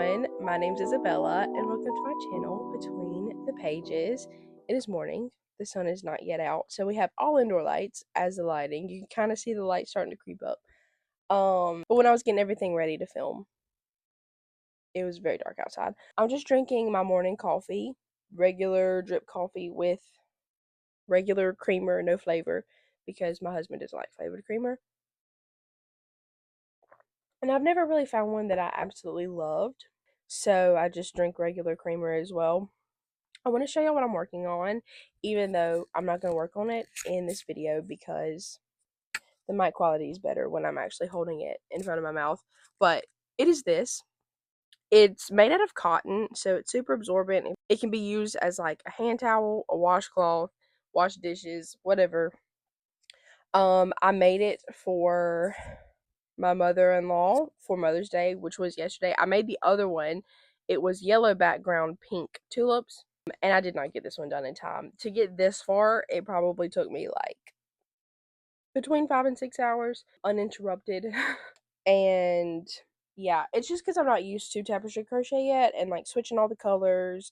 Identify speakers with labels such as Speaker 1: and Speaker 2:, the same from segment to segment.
Speaker 1: everyone, my name's Isabella and welcome to my channel, Between the Pages. It is morning, the sun is not yet out, so we have all indoor lights as the lighting. You can kind of see the light starting to creep up. But when I was getting everything ready to film, it was very dark outside. I'm just drinking my morning coffee, regular drip coffee with regular creamer, no flavor, because my husband doesn't like flavored creamer. And I've never really found one that I absolutely loved. So I just drink regular creamer as well. I want to show you what I'm working on, even though I'm not going to work on it in this video because the mic quality is better when I'm actually holding it in front of my mouth. But it is this. It's made out of cotton, so it's super absorbent. It can be used as like a hand towel, a washcloth, wash dishes, whatever. I made it for my mother-in-law for Mother's Day, which was yesterday. I made the other one. It was yellow background, pink tulips, and I did not get this one done in time. To get this far, it probably took me like between 5 and 6 hours uninterrupted. And yeah, it's just because I'm not used to tapestry crochet yet and like switching all the colors.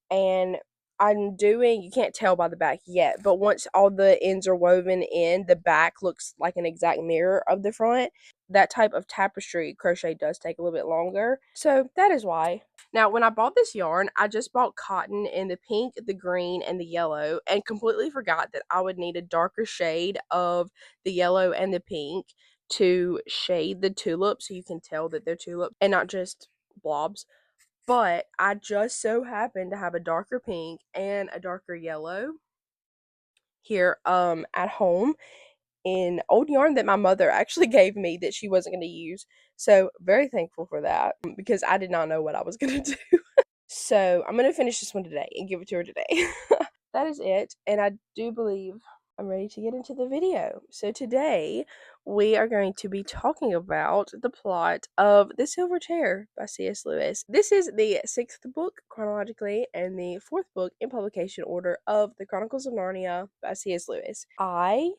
Speaker 1: And you can't tell by the back yet, but once all the ends are woven in, the back looks like an exact mirror of the front. That type of tapestry crochet does take a little bit longer, so that is why. Now, when I bought this yarn, I just bought cotton in the pink, the green, and the yellow, and completely forgot that I would need a darker shade of the yellow and the pink to shade the tulips so you can tell that they're tulips and not just blobs. But I just so happen to have a darker pink and a darker yellow here at home in old yarn that my mother actually gave me that she wasn't going to use. So, very thankful for that because I did not know what I was going to do. So, I'm going to finish this one today and give it to her today. That is it, and I do believe I'm ready to get into the video. So today we are going to be talking about the plot of The Silver Chair by C.S. Lewis. This is the 6th book chronologically and the 4th book in publication order of The Chronicles of Narnia by C.S. Lewis. I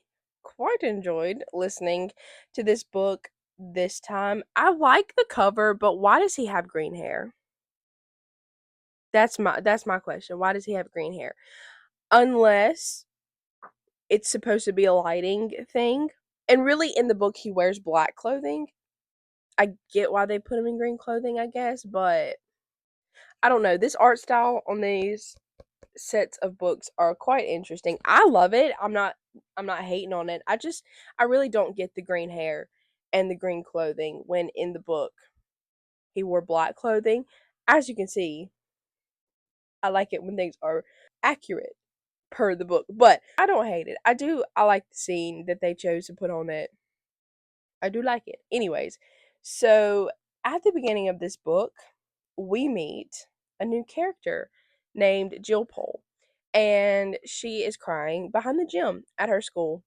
Speaker 1: quite enjoyed listening to this book this time. I like the cover, but why does he have green hair? That's my question. Why does he have green hair? Unless it's supposed to be a lighting thing. And really, in the book, he wears black clothing. I get why they put him in green clothing, I guess, but I don't know. This art style on these sets of books are quite interesting. I love it. I'm not hating on it. I really don't get the green hair and the green clothing when in the book he wore black clothing. As you can see, I like it when things are accurate per the book, but I don't hate it. I like the scene that they chose to put on it. I do like it. Anyways, so at the beginning of this book, we meet a new character named Jill Pole, and she is crying behind the gym at her school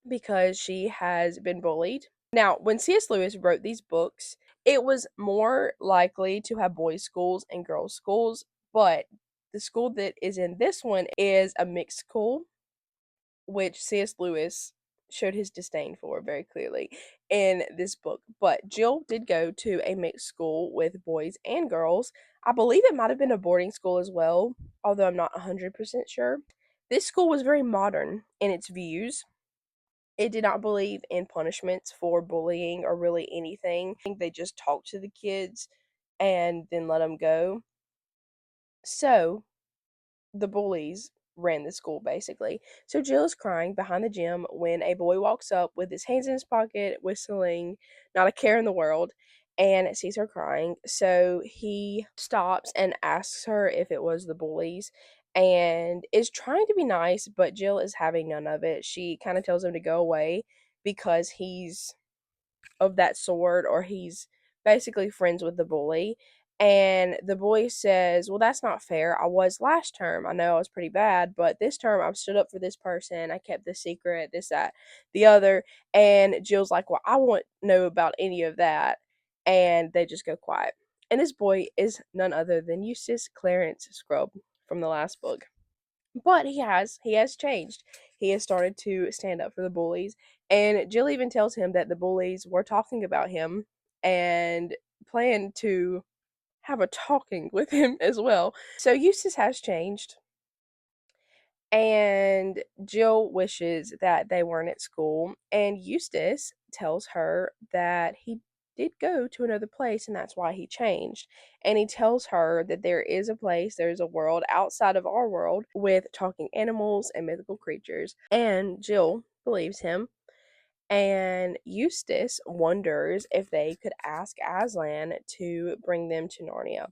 Speaker 1: because she has been bullied. Now, when C.S. Lewis wrote these books, it was more likely to have boys' schools and girls' schools, but the school that is in this one is a mixed school, which C.S. Lewis showed his disdain for very clearly in this book. But Jill did go to a mixed school with boys and girls. I believe it might have been a boarding school as well, although I'm not 100% sure. This school was very modern in its views. It did not believe in punishments for bullying or really anything. I think they just talked to the kids and then let them go. So, the bullies ran the school basically. So Jill is crying behind the gym when a boy walks up with his hands in his pocket, whistling, not a care in the world, and sees her crying. So he stops and asks her if it was the bullies and is trying to be nice, but Jill is having none of it. She kind of tells him to go away because he's of that sort, or he's basically friends with the bully. And the boy says, well, that's not fair. I was last term. I know I was pretty bad, but this term I've stood up for this person. I kept this secret, this, that, the other. And Jill's like, well, I won't know about any of that. And they just go quiet. And this boy is none other than Eustace Clarence Scrubb from the last book. But he has changed. He has started to stand up for the bullies, and Jill even tells him that the bullies were talking about him and plan to have a talking with him as well. So Eustace has changed, and Jill wishes that they weren't at school, and Eustace tells her that he did go to another place and that's why he changed. And he tells her that there is a place, there's a world outside of our world with talking animals and mythical creatures. And Jill believes him. And Eustace wonders if they could ask Aslan to bring them to Narnia.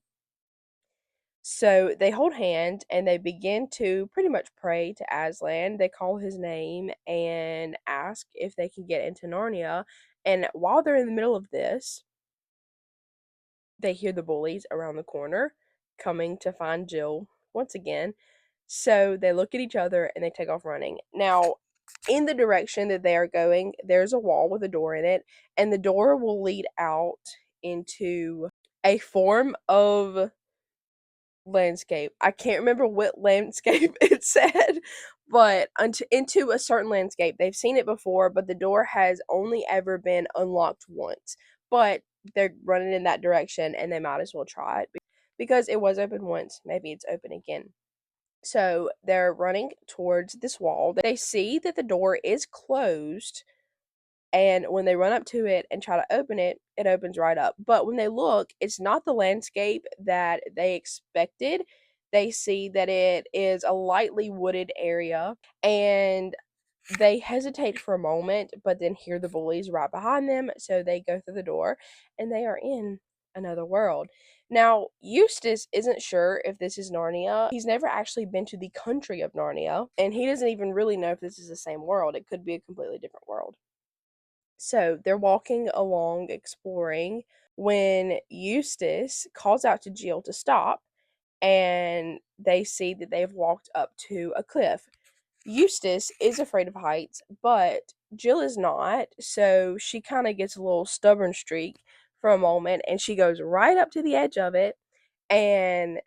Speaker 1: So they hold hands and they begin to pretty much pray to Aslan. They call his name and ask if they can get into Narnia. And while they're in the middle of this, they hear the bullies around the corner coming to find Jill once again. So they look at each other and they take off running. Now, in the direction that they are going, there's a wall with a door in it, and the door will lead out into a form of landscape. I can't remember what landscape it said, but into a certain landscape. They've seen it before, but the door has only ever been unlocked once. But they're running in that direction and they might as well try it because it was open once. Maybe it's open again. So they're running towards this wall. They see that the door is closed, and when they run up to it and try to open it, it opens right up. But when they look, it's not the landscape that they expected. They see that it is a lightly wooded area, and they hesitate for a moment, but then hear the bullies right behind them. So they go through the door and they are in another world. Now, Eustace isn't sure if this is Narnia. He's never actually been to the country of Narnia, and he doesn't even really know if this is the same world. It could be a completely different world. So they're walking along exploring when Eustace calls out to Jill to stop, and they see that they've walked up to a cliff. Eustace is afraid of heights, but Jill is not, so she kind of gets a little stubborn streak for a moment and she goes right up to the edge of it and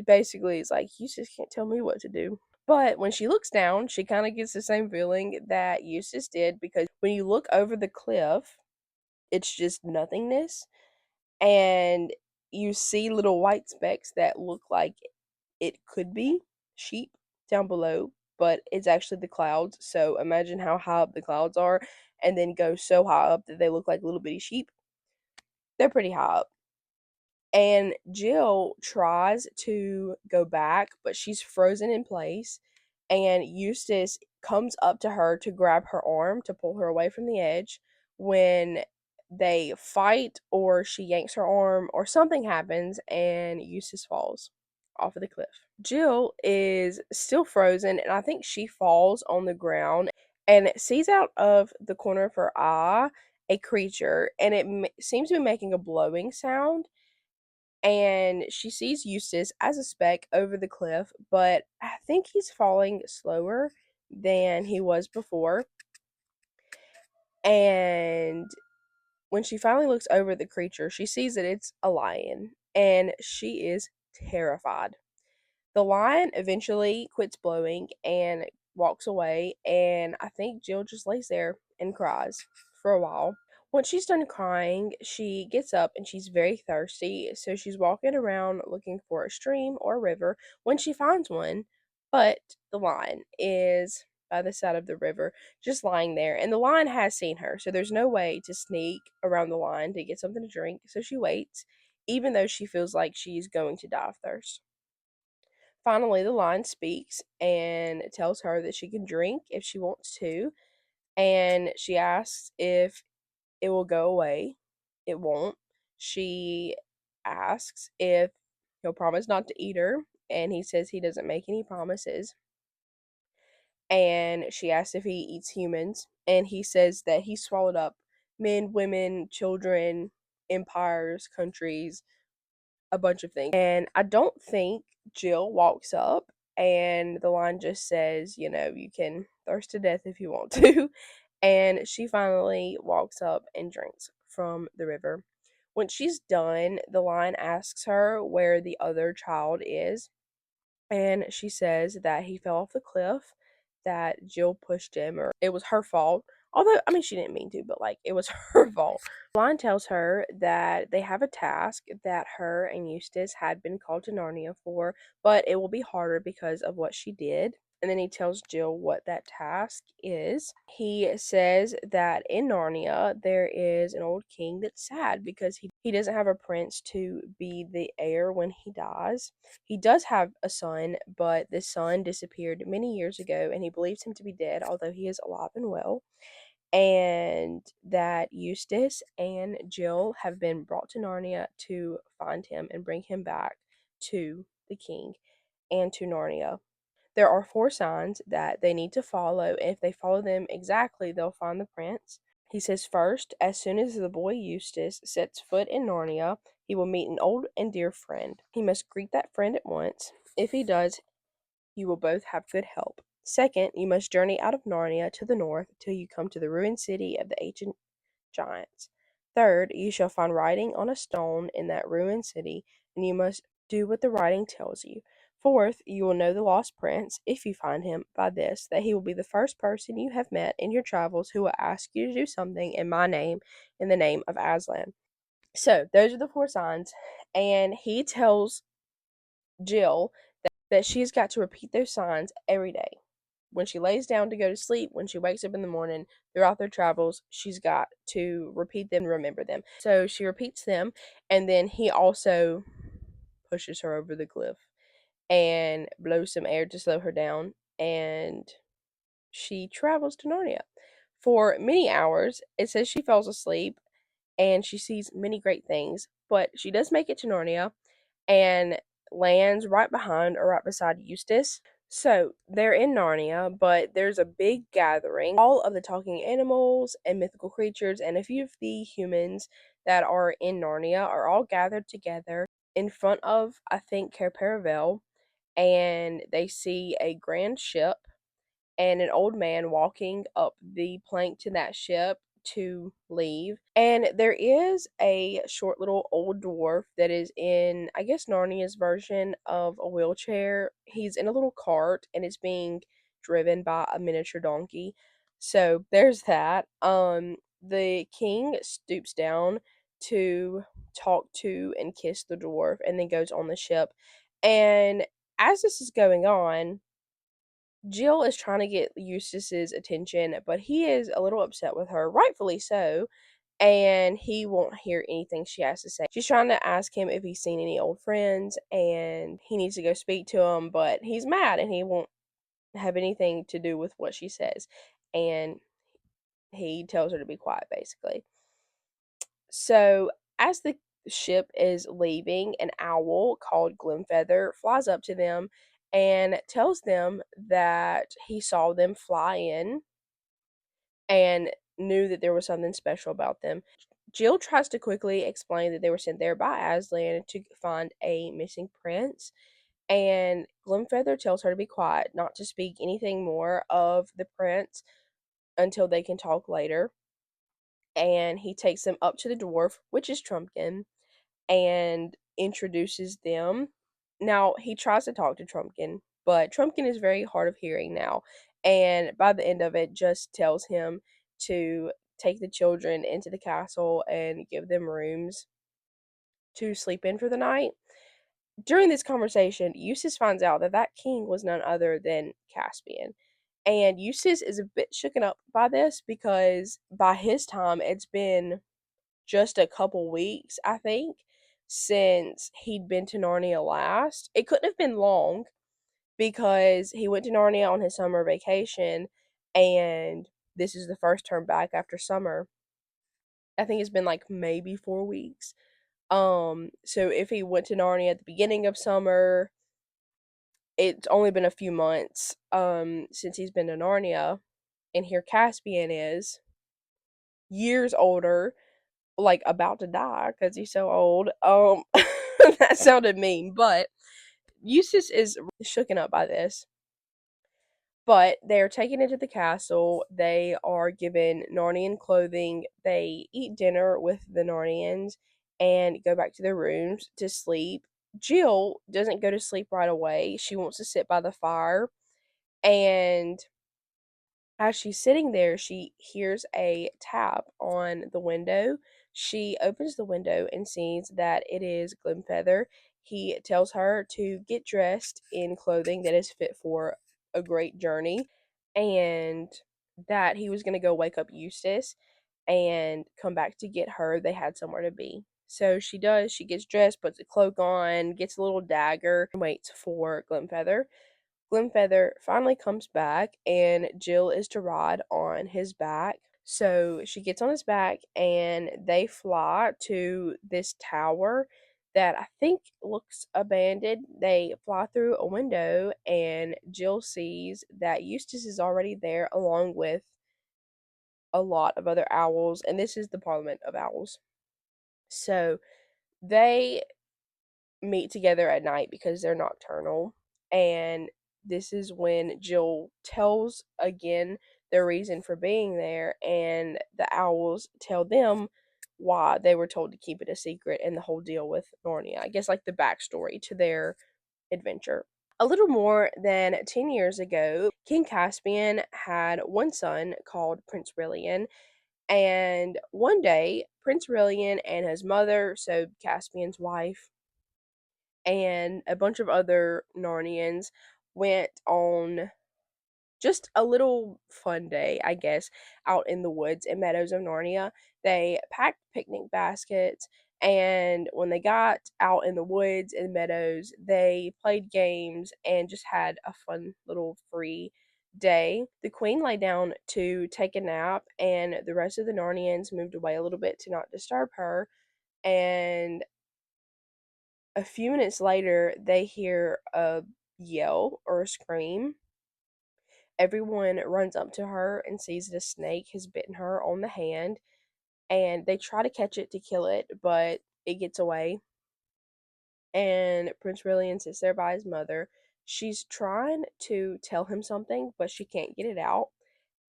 Speaker 1: basically is like, Eustace can't tell me what to do. But when she looks down, she kind of gets the same feeling that Eustace did, because when you look over the cliff, it's just nothingness, and you see little white specks that look like it could be sheep down below, but it's actually the clouds. So imagine how high up the clouds are, and then go so high up that they look like little bitty sheep. They're pretty high up. And Jill tries to go back, but she's frozen in place. And Eustace comes up to her to grab her arm to pull her away from the edge. When they fight, or she yanks her arm, or something happens, and Eustace falls off of the cliff. Jill is still frozen, and I think she falls on the ground and sees out of the corner of her eye a creature, and it seems to be making a blowing sound. And she sees Eustace as a speck over the cliff, but I think he's falling slower than he was before. And when she finally looks over the creature, she sees that it's a lion, and she is terrified. The lion eventually quits blowing and walks away, and I think Jill just lays there and cries for a while. Once she's done crying, she gets up and she's very thirsty, so she's walking around looking for a stream or a river when she finds one, but the lion is by the side of the river, just lying there, and the lion has seen her, so there's no way to sneak around the lion to get something to drink, so she waits, even though she feels like she's going to die of thirst. Finally, the lion speaks and tells her that she can drink if she wants to, and she asks if it will go away. It won't. She asks if he'll promise not to eat her, and he says he doesn't make any promises. And she asks if he eats humans, and he says that he swallowed up men, women, children, empires, countries, a bunch of things. And I don't think Jill walks up and the line just says, you can thirst to death if you want to. And she finally walks up and drinks from the river. When she's done, the lion asks her where the other child is. And she says that he fell off the cliff, that Jill pushed him, or it was her fault. Although, I mean, she didn't mean to, but like it was her fault. Blind tells her that they have a task that her and Eustace had been called to Narnia for, but it will be harder because of what she did. And then he tells Jill what that task is. He says that in Narnia there is an old king that's sad because he doesn't have a prince to be the heir when he dies. He does have a son, but the son disappeared many years ago and he believes him to be dead, although he is alive and well. And that Eustace and Jill have been brought to Narnia to find him and bring him back to the king and to Narnia. There are 4 signs that they need to follow, and if they follow them exactly, they'll find the prince. He says first, as soon as the boy Eustace sets foot in Narnia, he will meet an old and dear friend. He must greet that friend at once. If he does, you will both have good help. Second, you must journey out of Narnia to the north till you come to the ruined city of the ancient giants. Third, you shall find writing on a stone in that ruined city, and you must do what the writing tells you. Fourth, you will know the lost prince, if you find him, by this, that he will be the first person you have met in your travels who will ask you to do something in my name, in the name of Aslan. So, those are the 4 signs, and he tells Jill that she's got to repeat those signs every day. When she lays down to go to sleep, when she wakes up in the morning, throughout their travels, she's got to repeat them and remember them. So she repeats them, and then he also pushes her over the cliff and blows some air to slow her down, and she travels to Narnia. For many hours, it says she falls asleep and she sees many great things, but she does make it to Narnia and lands right behind or right beside Eustace. So they're in Narnia, but there's a big gathering. All of the talking animals and mythical creatures, and a few of the humans that are in Narnia are all gathered together in front of, I think, Cair Paravel, and they see a grand ship and an old man walking up the plank to that ship to leave. And there is a short little old dwarf that is in, I guess, Narnia's version of a wheelchair. He's in a little cart and it's being driven by a miniature donkey. So there's that. The king stoops down to talk to and kiss the dwarf and then goes on the ship. And as this is going on, Jill is trying to get Eustace's attention, but he is a little upset with her, rightfully so, and he won't hear anything she has to say. She's trying to ask him if he's seen any old friends, and he needs to go speak to them, but he's mad and he won't have anything to do with what she says. And he tells her to be quiet, basically. So, as the ship is leaving, an owl called Glimfeather flies up to them and tells them that he saw them fly in and knew that there was something special about them. Jill tries to quickly explain that they were sent there by Aslan to find a missing prince, and Glimfeather tells her to be quiet, not to speak anything more of the prince until they can talk later. And he takes them up to the dwarf, which is Trumpkin, and introduces them. Now, he tries to talk to Trumpkin, but Trumpkin is very hard of hearing now, and by the end of it, just tells him to take the children into the castle and give them rooms to sleep in for the night. During this conversation, Eustace finds out that that king was none other than Caspian. And Eustace is a bit shooken up by this because by his time, it's been just a couple weeks, I think, since he'd been to Narnia last. It couldn't have been long because he went to Narnia on his summer vacation, and this is the first term back after summer. I think it's been like maybe 4 weeks. So if he went to Narnia at the beginning of summer, it's only been a few months since he's been to Narnia, and here Caspian is years older, like about to die because he's so old. That sounded mean, but Eustace is shooken up by this. But they're taken into the castle. They are given Narnian clothing. They eat dinner with the Narnians and go back to their rooms to sleep. Jill doesn't go to sleep right away. She wants to sit by the fire, and As she's sitting there, she hears a tap on the window. She opens the window and sees that it is Glenfeather. He tells her to get dressed in clothing that is fit for a great journey, and that he was going to go wake up Eustace and come back to get her. They had somewhere to be. So she does. She gets dressed, puts a cloak on, gets a little dagger, and waits for Glenfeather. Glenfeather finally comes back, and Jill is to ride on his back. So she gets on his back, and they fly to this tower that I think looks abandoned. They fly through a window, and Jill sees that Eustace is already there, along with a lot of other owls, and this is the Parliament of Owls. So they meet together at night because they're nocturnal, and this is when Jill tells again their reason for being there, and the owls tell them why they were told to keep it a secret and the whole deal with Narnia. I guess like the backstory to their adventure. A little more than 10 years ago, King Caspian had one son called Prince Rilian, and one day Prince Rilian and his mother, so Caspian's wife, and a bunch of other Narnians went on just a little fun day, I guess, out in the woods and meadows of Narnia. They packed picnic baskets, and when they got out in the woods and meadows, they played games and just had a fun little free day. The queen lay down to take a nap, and the rest of the Narnians moved away a little bit to not disturb her. And a few minutes later, they hear a yell or a scream. Everyone runs up to her and sees that a snake has bitten her on the hand, and they try to catch it to kill it, but it gets away. And Prince Rilian sits there by his mother. She's trying to tell him something, but she can't get it out,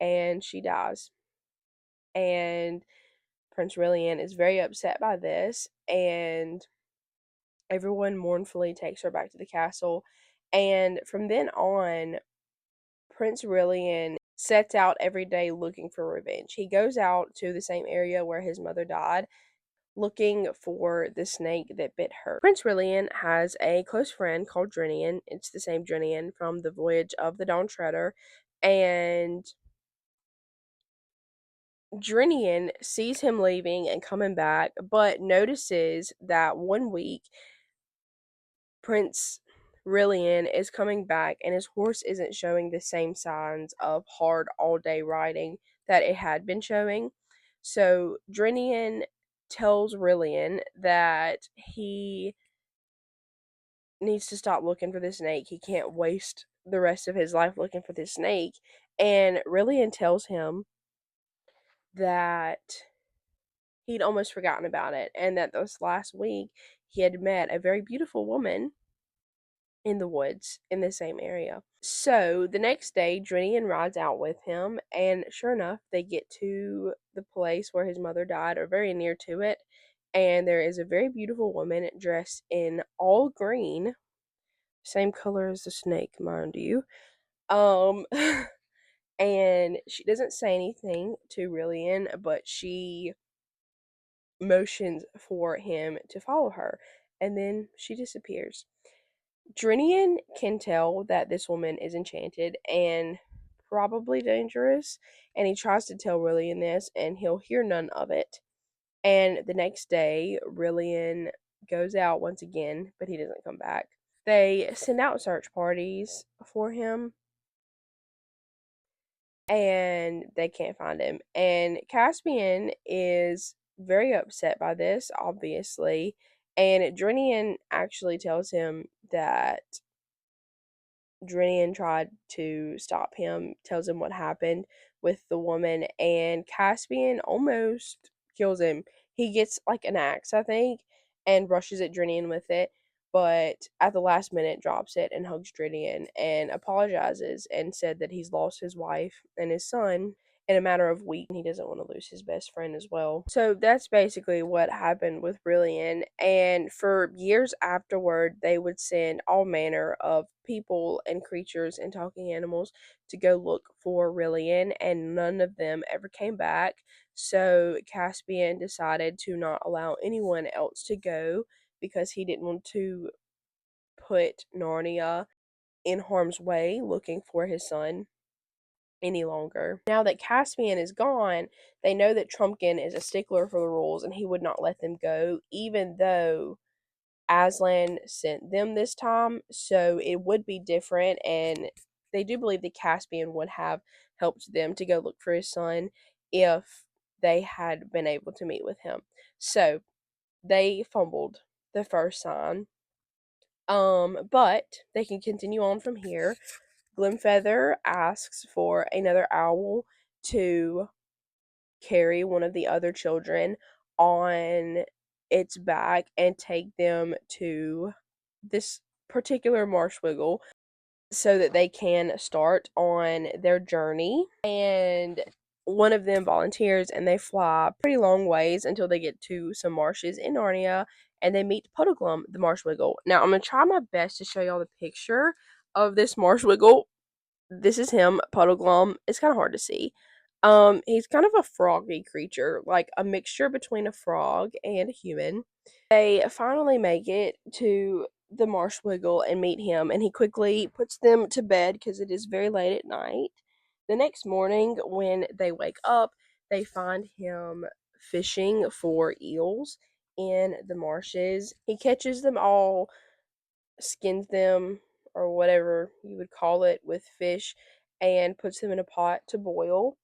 Speaker 1: and she dies. And Prince Rilian is very upset by this, and everyone mournfully takes her back to the castle. And from then on, Prince Rilian sets out every day looking for revenge. He goes out to the same area where his mother died, looking for the snake that bit her. Prince Rilian has a close friend called Drinian. It's the same Drinian from the Voyage of the Dawn Treader. And Drinian sees him leaving and coming back, but notices that one week Prince Rilian is coming back, and his horse isn't showing the same signs of hard all day riding that it had been showing. So Drinian tells Rilian that he needs to stop looking for the snake. He can't waste the rest of his life looking for this snake. And Rilian tells him that he'd almost forgotten about it, and that this last week he had met a very beautiful woman in the woods in the same area. So the next day, Drinian rides out with him, and sure enough, they get to the place where his mother died, or very near to it. And there is a very beautiful woman dressed in all green, same color as the snake, mind you. Um, and she doesn't say anything to Rilian, but she motions for him to follow her, and then she disappears. Drinian can tell that this woman is enchanted and probably dangerous, and he tries to tell Rilian this, and he'll hear none of it. And the next day, Rilian goes out once again, but he doesn't come back. They send out search parties for him, and they can't find him. And Caspian is very upset by this, obviously. And Drinian actually tells him that Drinian tried to stop him, tells him what happened with the woman, and Caspian almost kills him. He gets like an axe, I think, and rushes at Drinian with it, but at the last minute drops it and hugs Drinian and apologizes and said that he's lost his wife and his son. in a matter of weeks. He doesn't want to lose his best friend as well. So that's basically what happened with Brillian. And for years afterward, they would send all manner of people and creatures and talking animals to go look for Rillian, and none of them ever came back. So Caspian decided to not allow anyone else to go because he didn't want to put Narnia in harm's way looking for his son any longer. Now that Caspian is gone, they know that Trumpkin is a stickler for the rules and he would not let them go, even though Aslan sent them this time. So it would be different, and they do believe that Caspian would have helped them to go look for his son if they had been able to meet with him. So they fumbled the first sign. But they can continue on from here. Glimfeather asks for another owl to carry one of the other children on its back and take them to this particular marshwiggle so that they can start on their journey. And one of them volunteers and they fly pretty long ways until they get to some marshes in Narnia and they meet Puddleglum, the marshwiggle. Now, I'm going to try my best to show y'all the picture of this marshwiggle. This is him, Puddleglum. It's kind of hard to see. He's kind of a froggy creature, like a mixture between a frog and a human. They finally make it to the Marshwiggle and meet him, and he quickly puts them to bed because it is very late at night. The next morning, when they wake up, they find him fishing for eels in the marshes. He catches them all, skins them, or whatever you would call it, with fish, and puts them in a pot to boil.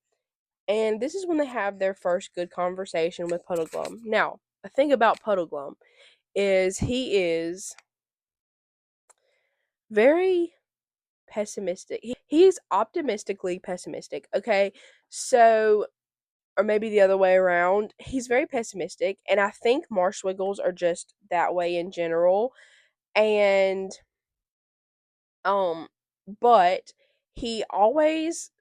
Speaker 1: And this is when they have their first good conversation with Puddleglum. Now, the thing about Puddleglum is he is very pessimistic. He's optimistically pessimistic, okay? So, or maybe the other way around. He's very pessimistic, and I think Marshwiggles are just that way in general. And um but he always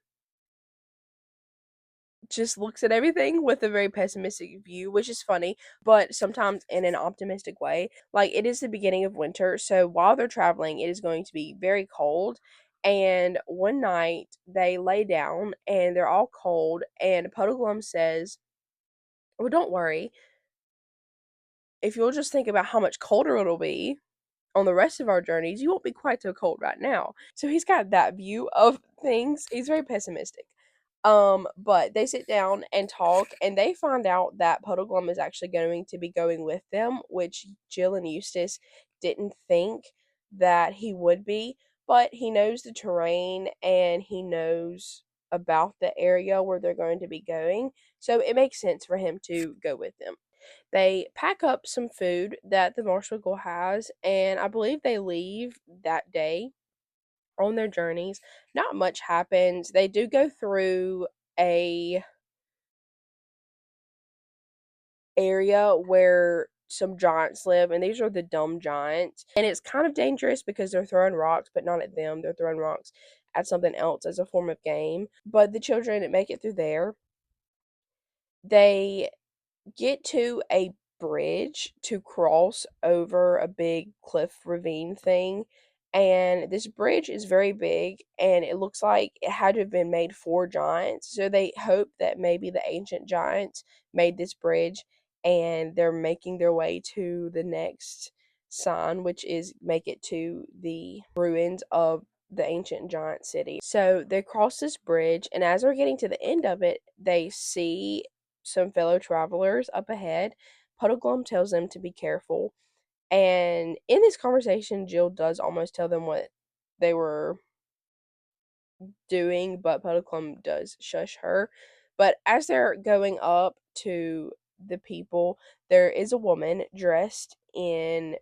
Speaker 1: just looks at everything with a very pessimistic view, which is funny, but sometimes in an optimistic way. Like, it is the beginning of winter, so while they're traveling, it is going to be very cold. And one night they lay down and they're all cold, and Puddleglum says, "Well, don't worry. If you'll just think about how much colder it'll be on the rest of our journeys, you won't be quite so cold right now." So he's got that view of things. He's very pessimistic. But they sit down and talk, and they find out that Puddleglum is actually going to be going with them, which Jill and Eustace didn't think that he would be. But he knows the terrain and he knows about the area where they're going to be going, so it makes sense for him to go with them. They pack up some food that the Marshwiggle has, and I believe they leave that day on their journeys. Not much happens. They do go through a area where some giants live, and these are the dumb giants. And it's kind of dangerous because they're throwing rocks, but not at them. They're throwing rocks at something else as a form of game. But the children make it through there. They get to a bridge to cross over a big cliff ravine thing. And this bridge is very big and it looks like it had to have been made for giants. So they hope that maybe the ancient giants made this bridge and they're making their way to the next sign, which is make it to the ruins of the ancient giant city. So they cross this bridge, and as they're getting to the end of it, they see some fellow travelers up ahead. Puddleglum tells them to be careful. And in this conversation, Jill does almost tell them what they were doing, but Puddleglum does shush her. But as they're going up to the people, there is a woman dressed in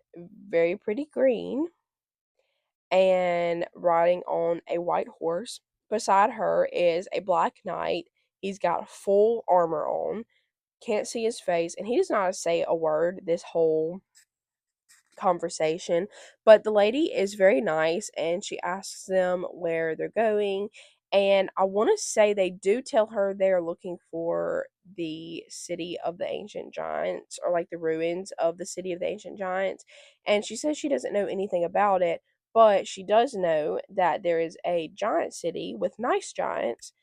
Speaker 1: very pretty green and riding on a white horse. Beside her is a black knight. He's got full armor on, can't see his face, and he does not say a word this whole conversation. But the lady is very nice and she asks them where they're going, And I want to say they do tell her they're looking for the city of the ancient giants, or like the ruins of the city of the ancient giants. And she says she doesn't know anything about it, but she does know that there is a giant city with nice giants,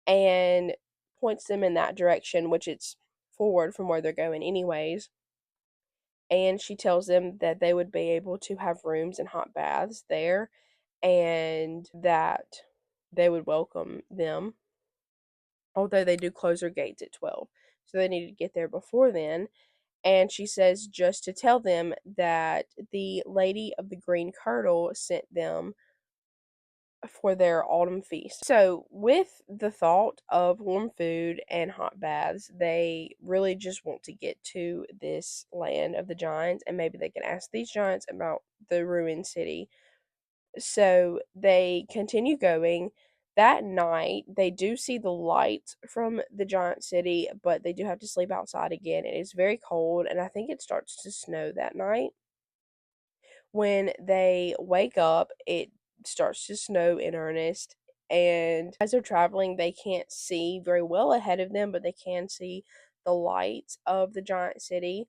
Speaker 1: and points them in that direction, which it's forward from where they're going, anyways. And she tells them that they would be able to have rooms and hot baths there, and that they would welcome them, although they do close their gates at 12. So they need to get there before then. And she says just to tell them that the Lady of the Green Kirtle sent them for their autumn feast. So, with the thought of warm food and hot baths, they really just want to get to this land of the giants, and maybe they can ask these giants about the ruined city. So, they continue going. That night, they do see the light from the giant city, but they do have to sleep outside again. It is very cold, and I think it starts to snow that night. When they wake up, it starts to snow in earnest. And as they're traveling, they can't see very well ahead of them, but they can see the lights of the giant city.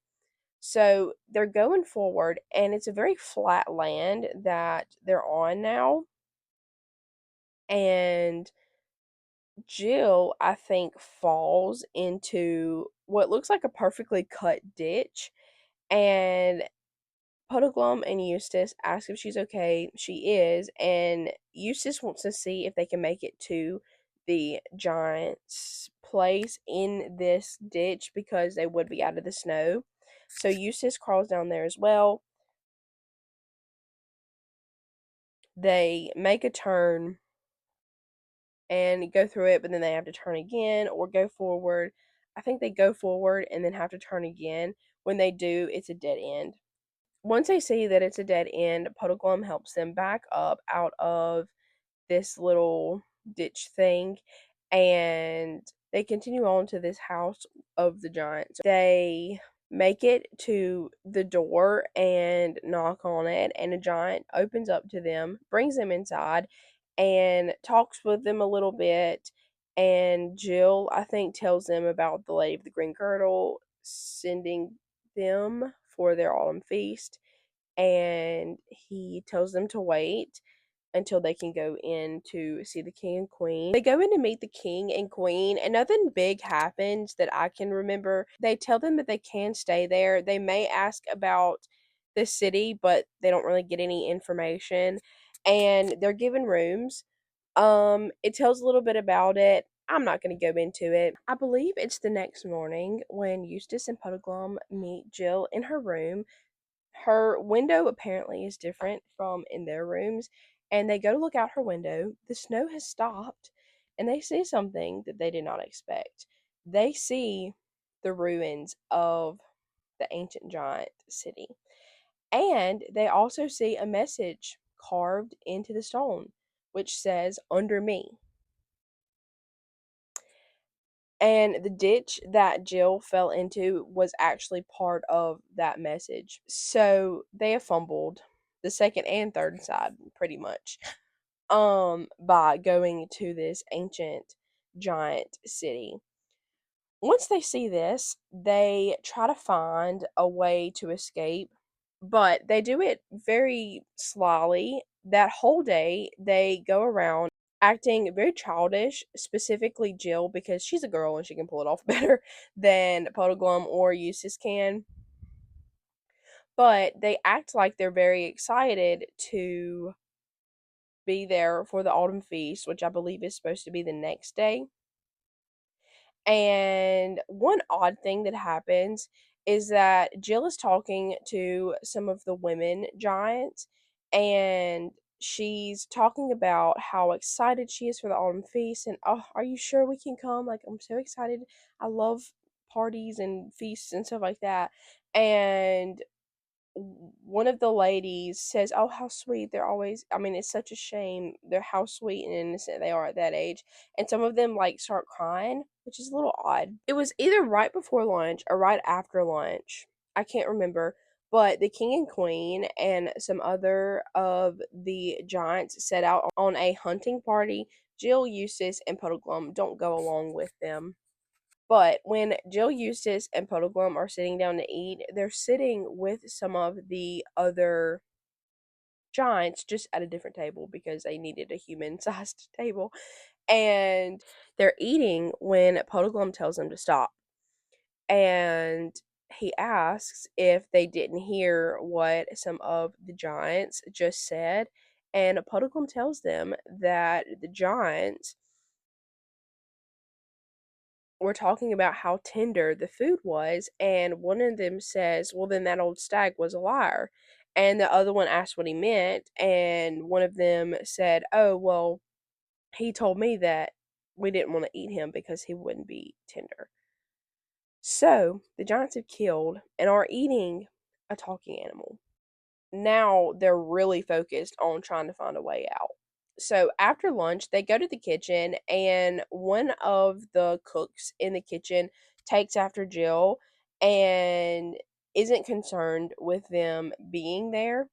Speaker 1: So they're going forward, and it's a very flat land that they're on now. And Jill, I think, falls into what looks like a perfectly cut ditch. And Puddleglum and Eustace ask if she's okay. She is, and Eustace wants to see if they can make it to the giant's place in this ditch because they would be out of the snow. So Eustace crawls down there as well. They make a turn and go through it, but then they have to turn again or go forward. I think they go forward and then have to turn again. When they do, it's a dead end. Once they see that it's a dead end, Puddleglum helps them back up out of this little ditch thing, and they continue on to this house of the giants. They make it to the door and knock on it, and a giant opens up to them, brings them inside, and talks with them a little bit. And Jill, I think, tells them about the Lady of the Green Girdle sending them for their autumn feast, and he tells them to wait until they can go in to see the king and queen. They go in to meet the king and queen, and nothing big happens that I can remember. They tell them that they can stay there. They may ask about the city, but they don't really get any information. And they're given rooms. It tells a little bit about it. I'm not going to go into it. I believe it's the next morning when Eustace and Puddleglum meet Jill in her room. Her window apparently is different from in their rooms, and they go to look out her window. The snow has stopped, and they see something that they did not expect. They see the ruins of the ancient giant city, and they also see a message carved into the stone which says, "Under me." And the ditch that Jill fell into was actually part of that message. So they have fumbled the second and third side pretty much by going to this ancient giant city. Once they see this, they try to find a way to escape, but they do it very slyly. That whole day, they go around acting very childish, specifically Jill, because she's a girl and she can pull it off better than Puddleglum or Eustace can. But they act like they're very excited to be there for the autumn feast, which I believe is supposed to be the next day. And one odd thing that happens is that Jill is talking to some of the women giants, and she's talking about how excited she is for the autumn feast. And oh, are you sure we can come? Like, I'm so excited. I love parties and feasts and stuff like that. And one of the ladies says, "Oh, how sweet! They're always. I mean, it's such a shame. They're how sweet and innocent they are at that age." And some of them like start crying, which is a little odd. It was either right before lunch or right after lunch. I can't remember. But the king and queen and some other of the giants set out on a hunting party Jill, Eustace, and Puddleglum don't go along with them. But when Jill, Eustace, and Puddleglum are sitting down to eat, they're sitting with some of the other giants just at a different table because they needed a human sized table. And they're eating when Puddleglum tells them to stop. And he asks if they didn't hear what some of the giants just said. And Puddleglum tells them that the giants were talking about how tender the food was. And one of them says, well, then that old stag was a liar. And the other one asked what he meant. And one of them said, oh, well, he told me that we didn't want to eat him because he wouldn't be tender. So the giants have killed and are eating a talking animal. Now they're really focused on trying to find a way out. So after lunch, they go to the kitchen, and one of the cooks in the kitchen takes after Jill and isn't concerned with them being there.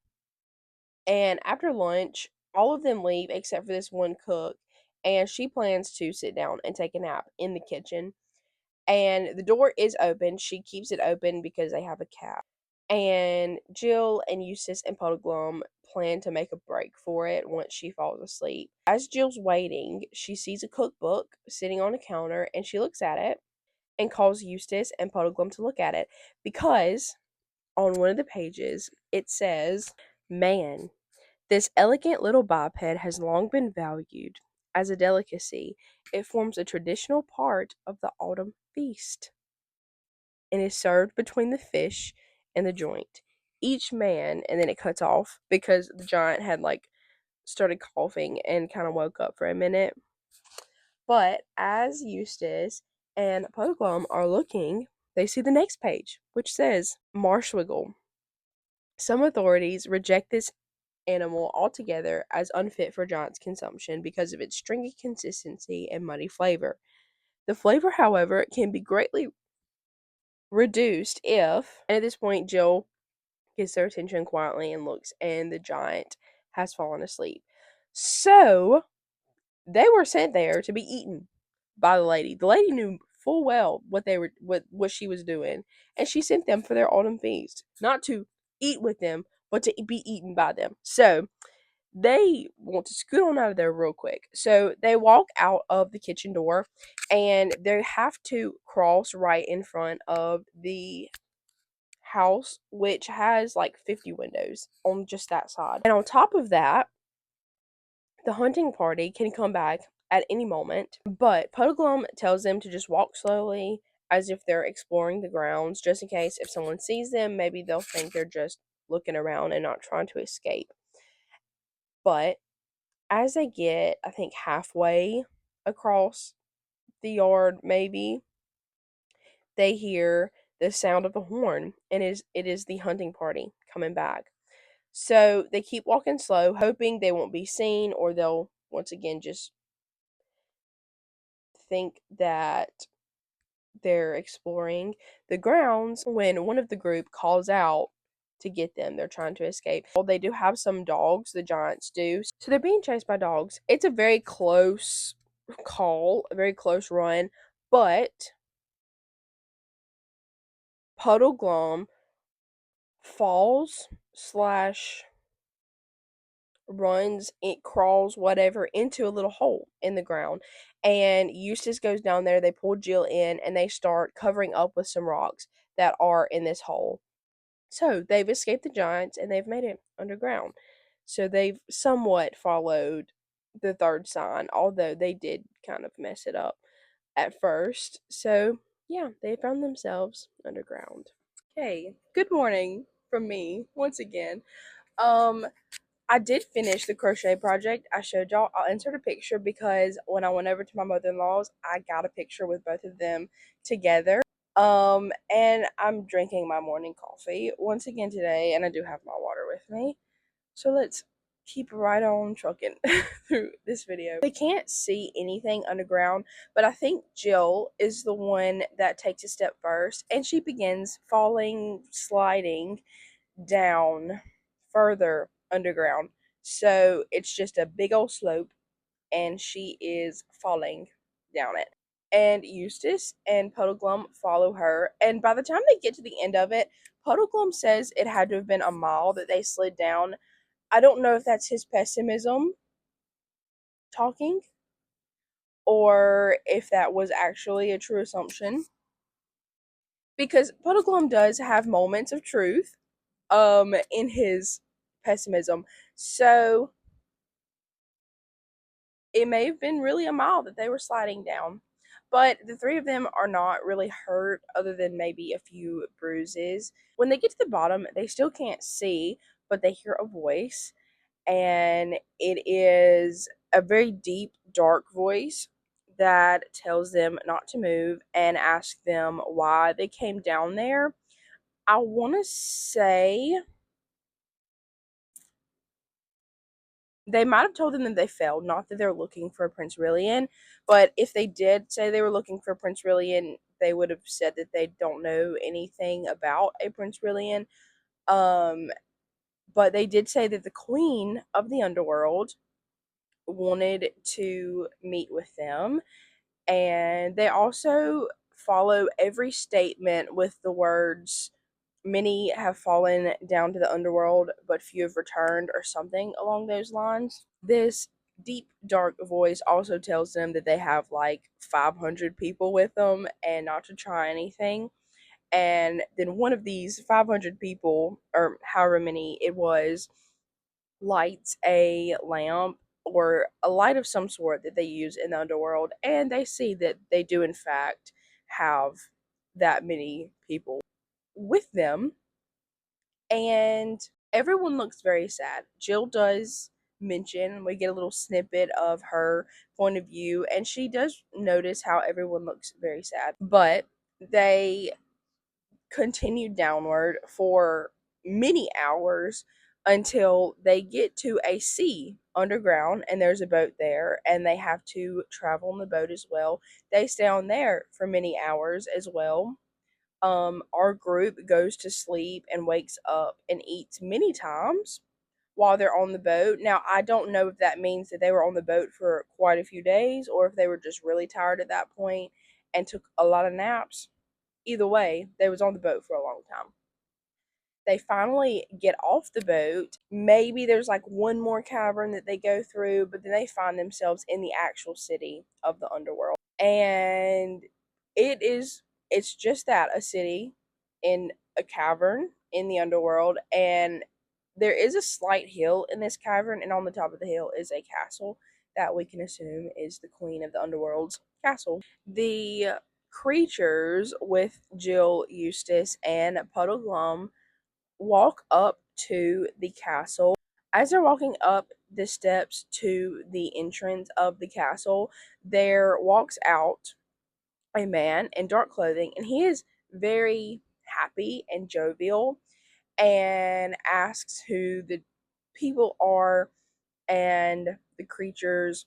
Speaker 1: And after lunch, all of them leave except for this one cook, and she plans to sit down and take a nap in the kitchen. And the door is open. She keeps it open because they have a cat. And Jill and Eustace and Puddleglum plan to make a break for it once she falls asleep. As Jill's waiting, she sees a cookbook sitting on a counter, and she looks at it and calls Eustace and Puddleglum to look at it because on one of the pages it says, "Man, this elegant little biped has long been valued as a delicacy. It forms a traditional part of the autumn feast and is served between the fish and the joint. Each man," and then it cuts off because the giant had like started coughing and kind of woke up for a minute. But as Eustace and Puddleglum are looking, they see the next page, which says Marshwiggle. Some authorities reject this animal altogether as unfit for giants' consumption because of its stringy consistency and muddy flavor. The flavor, however, can be greatly reduced if, and at this point, Jill gets their attention quietly and looks, and the giant has fallen asleep. So they were sent there to be eaten by the lady. The lady knew full well what she was doing, and she sent them for their autumn feast, not to eat with them, but to be eaten by them. So they want to scoot on out of there real quick. So they walk out of the kitchen door, and they have to cross right in front of the house, which has like 50 windows on just that side. And on top of that, the hunting party can come back at any moment, but Puddleglum tells them to just walk slowly as if they're exploring the grounds, just in case if someone sees them, maybe they'll think they're just looking around and not trying to escape. But as they get, I think, halfway across the yard, maybe, they hear the sound of a horn, and it is the hunting party coming back. So they keep walking slow, hoping they won't be seen or they'll once again just think that they're exploring the grounds when one of the group calls out to get them. They're trying to escape. Well, they do have some dogs, the giants do. So they're being chased by dogs. It's a very close call, a very close run, but Puddleglum falls slash runs, it crawls, whatever, into a little hole in the ground. And Eustace goes down there, they pull Jill in, and they start covering up with some rocks that are in this hole. So they've escaped the giants and they've made it underground. So they've somewhat followed the third sign, although they did kind of mess it up at first. So yeah, they found themselves underground. Okay, good morning from me once again. Um, I did finish the crochet project I showed y'all. I'll insert a picture because when I went over to my mother-in-law's, I got a picture with both of them together. And I'm drinking my morning coffee once again today, and I do have my water with me. So let's keep right on trucking through this video. They can't see anything underground, but I think Jill is the one that takes a step first, and she begins falling, sliding down further underground. So it's just a big old slope, and she is falling down it. And Eustace and Puddleglum follow her, and by the time they get to the end of it, Puddleglum says it had to have been a mile that they slid down. I don't know if that's his pessimism talking or if that was actually a true assumption, because Puddleglum does have moments of truth in his pessimism. So it may have been really a mile that they were sliding down. But the three of them are not really hurt, other than maybe a few bruises. When they get to the bottom, they still can't see, but they hear a voice, and it is a very deep, dark voice that tells them not to move and asks them why they came down there. I want to say they might have told them that they failed, not that they're looking for Prince Rilian, but if they did say they were looking for Prince Rilian, they would have said that they don't know anything about a Prince Rilian. Um, but they did say that the Queen of the Underworld wanted to meet with them, and they also follow every statement with the words, "Many have fallen down to the underworld, but few have returned," or something along those lines. This deep, dark voice also tells them that they have like 500 people with them and not to try anything. And then one of these 500 people, or however many it was, lights a lamp or a light of some sort that they use in the underworld, and they see that they do, in fact, have that many people with them, and everyone looks very sad. Jill does mention, we get a little snippet of her point of view, and she does notice how everyone looks very sad. But they continue downward for many hours until they get to a sea underground, and there's a boat there, and they have to travel on the boat as well. They stay on there for many hours as well. Our group goes to sleep and wakes up and eats many times while they're on the boat. Now, I don't know if that means that they were on the boat for quite a few days or if they were just really tired at that point and took a lot of naps. Either way, they was on the boat for a long time. They finally get off the boat. Maybe there's like one more cavern that they go through, but then they find themselves in the actual city of the underworld. And it's just that, a city in a cavern in the underworld, and there is a slight hill in this cavern, and on the top of the hill is a castle that we can assume is the Queen of the Underworld's castle. The creatures with Jill, Eustace, and Puddleglum walk up to the castle. As they're walking up the steps to the entrance of the castle, there walks out a man in dark clothing, and he is very happy and jovial and asks who the people are, and the creatures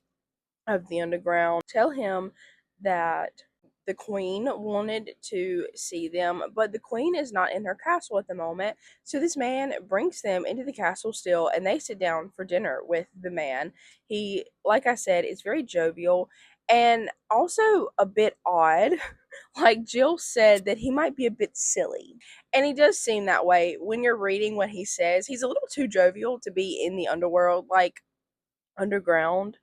Speaker 1: of the underground tell him that the queen wanted to see them, but the queen is not in her castle at the moment. So this man brings them into the castle still, and they sit down for dinner with the man. He, like I said, is very jovial and also a bit odd. Like Jill said, that he might be a bit silly. And he does seem that way when you're reading what he says. He's a little too jovial to be in the underworld, like underground.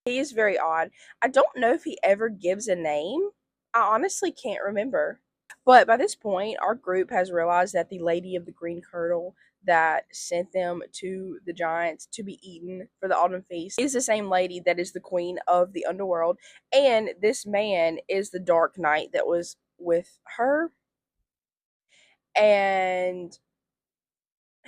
Speaker 1: He is very odd. I don't know if he ever gives a name. I honestly can't remember. But by this point, our group has realized that the lady of the green kirtle that sent them to the giants to be eaten for the autumn feast is the same lady that is the queen of the underworld. And this man is the dark knight that was with her. And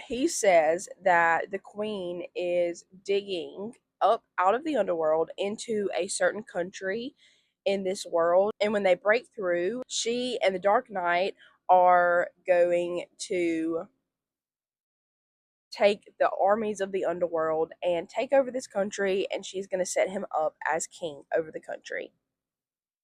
Speaker 1: he says that the queen is digging up out of the underworld into a certain country in this world, and when they break through, she and the Dark Knight are going to take the armies of the underworld and take over this country, and she's going to set him up as king over the country.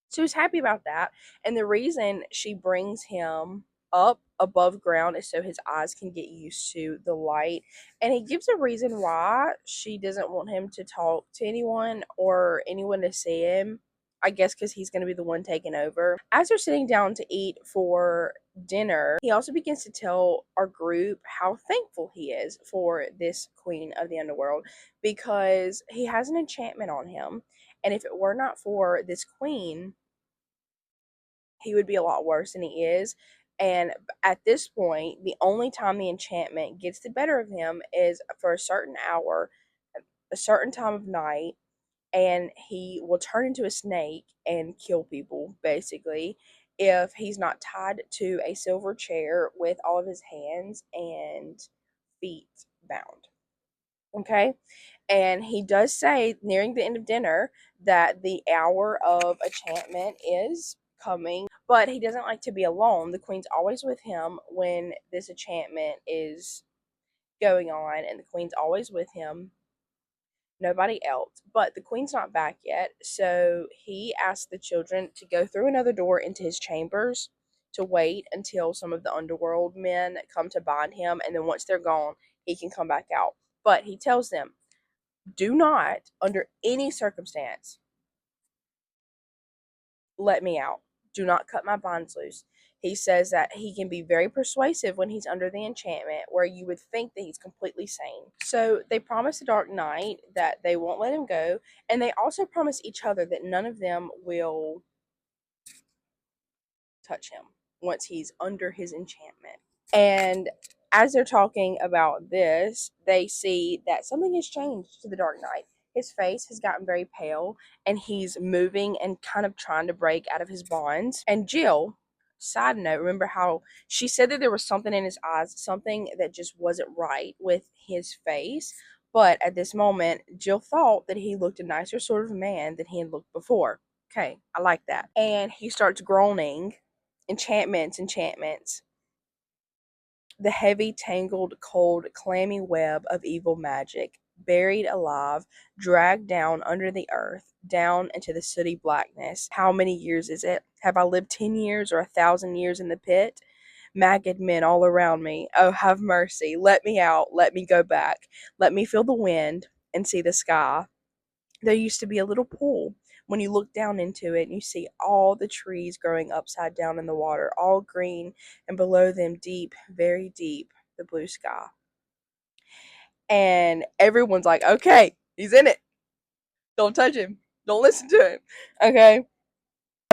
Speaker 1: So he's happy about that, and the reason she brings him up above ground is so his eyes can get used to the light. And he gives a reason why she doesn't want him to talk to anyone or anyone to see him. I guess because he's going to be the one taking over. As they're sitting down to eat for dinner, he also begins to tell our group how thankful he is for this queen of the underworld because he has an enchantment on him. And if it were not for this queen, he would be a lot worse than he is. And at this point, the only time the enchantment gets the better of him is for a certain hour, a certain time of night, and he will turn into a snake and kill people, basically, if he's not tied to a silver chair with all of his hands and feet bound. Okay? And he does say nearing the end of dinner that the hour of enchantment is coming, but he doesn't like to be alone. The queen's always with him when this enchantment is going on, and the queen's always with him. Nobody else. But the queen's not back yet, so he asks the children to go through another door into his chambers to wait until some of the underworld men come to bind him, and then once they're gone, he can come back out. But he tells them, do not, under any circumstance, let me out. Do not cut my bonds loose. He says that he can be very persuasive when he's under the enchantment, where you would think that he's completely sane. So they promise the Dark Knight that they won't let him go, and they also promise each other that none of them will touch him once he's under his enchantment. And as they're talking about this, they see that something has changed to the Dark Knight. His face has gotten very pale, and he's moving and kind of trying to break out of his bonds. And Jill, side note, remember how she said that there was something in his eyes, something that just wasn't right with his face. But at this moment, Jill thought that he looked a nicer sort of man than he had looked before. Okay, I like that. And he starts groaning, enchantments, enchantments. The heavy, tangled, cold, clammy web of evil magic, buried alive, dragged down under the earth, down into the sooty blackness. How many years is it? Have I lived 10 years or 1,000 years in the pit? Maggot men all around me. Oh, have mercy. Let me out. Let me go back. Let me feel the wind and see the sky. There used to be a little pool. When you look down into it, you see all the trees growing upside down in the water, all green, and below them, deep, very deep, the blue sky. And everyone's like, okay, he's in it. Don't touch him. Don't listen to him. Okay.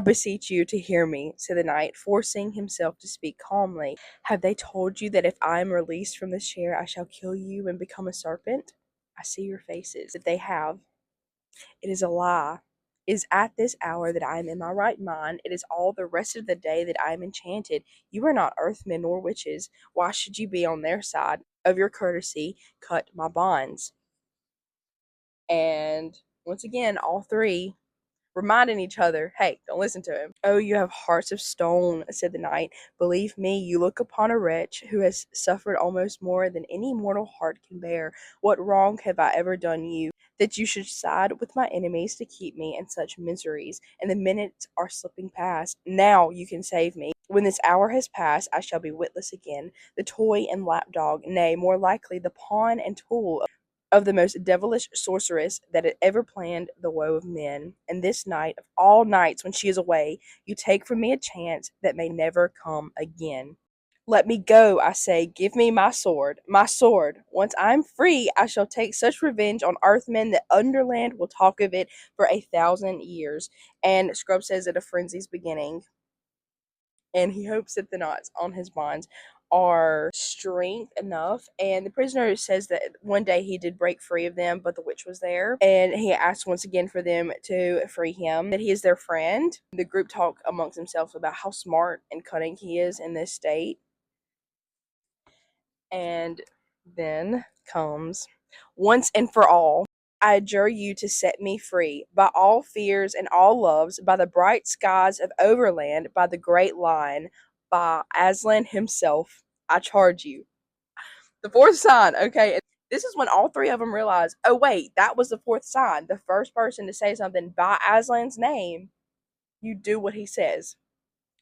Speaker 1: I beseech you to hear me, said the knight, forcing himself to speak calmly. Have they told you that if I am released from this chair, I shall kill you and become a serpent? I see your faces. That they have. It is a lie. It is at this hour that I am in my right mind. It is all the rest of the day that I am enchanted. You are not earthmen nor witches. Why should you be on their side? Of your courtesy, cut my bonds. And once again, all three reminding each other, hey, don't listen to him. Oh, you have hearts of stone, said the knight. Believe me, you look upon a wretch who has suffered almost more than any mortal heart can bear. What wrong have I ever done you, that you should side with my enemies to keep me in such miseries? And the minutes are slipping past. Now you can save me. When this hour has passed, I shall be witless again, the toy and lapdog, nay, more likely the pawn and tool of the most devilish sorceress that had ever planned the woe of men. And this night, of all nights when she is away, you take from me a chance that may never come again. Let me go, I say. Give me my sword. My sword. Once I am free, I shall take such revenge on earthmen that Underland will talk of it for 1,000 years. And Scrub says that a frenzy's beginning, and he hopes that the knots on his bonds are strength enough. And the prisoner says that one day he did break free of them, but the witch was there, and he asks once again for them to free him, that he is their friend. The group talk amongst themselves about how smart and cunning he is in this state. And then comes, once and for all, I adjure you to set me free, by all fears and all loves, by the bright skies of Overland, by the great Lion, by Aslan himself, I charge you. The fourth sign, okay. This is when all three of them realize, oh wait, that was the fourth sign. The first person to say something by Aslan's name, you do what he says.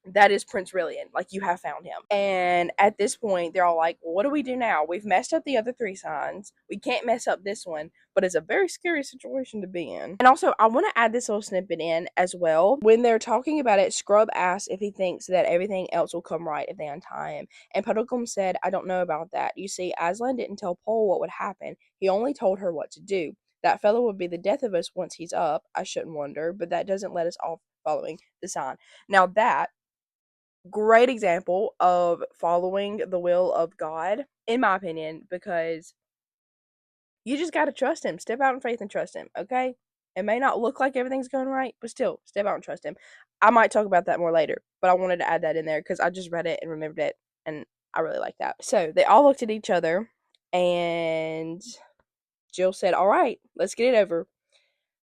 Speaker 1: that is Prince Rillian. Like, you have found him. And at this point, they're all like, well, what do we do now? We've messed up the other three signs. We can't mess up this one, but it's a very scary situation to be in. And also, I want to add this little snippet in as well. When they're talking about it, Scrub asks if he thinks that everything else will come right if they untie him. And Puddleglum said, I don't know about that. You see, Aslan didn't tell Pole what would happen. He only told her what to do. That fellow would be the death of us once he's up. I shouldn't wonder, but that doesn't let us off following the sign. Now that great example of following the will of God, in my opinion, because you just got to trust him. Step out in faith and trust him, okay? It may not look like everything's going right, but still, step out and trust him. I might talk about that more later, but I wanted to add that in there because I just read it and remembered it, and I really like that. So they all looked at each other, and Jill said, all right, let's get it over.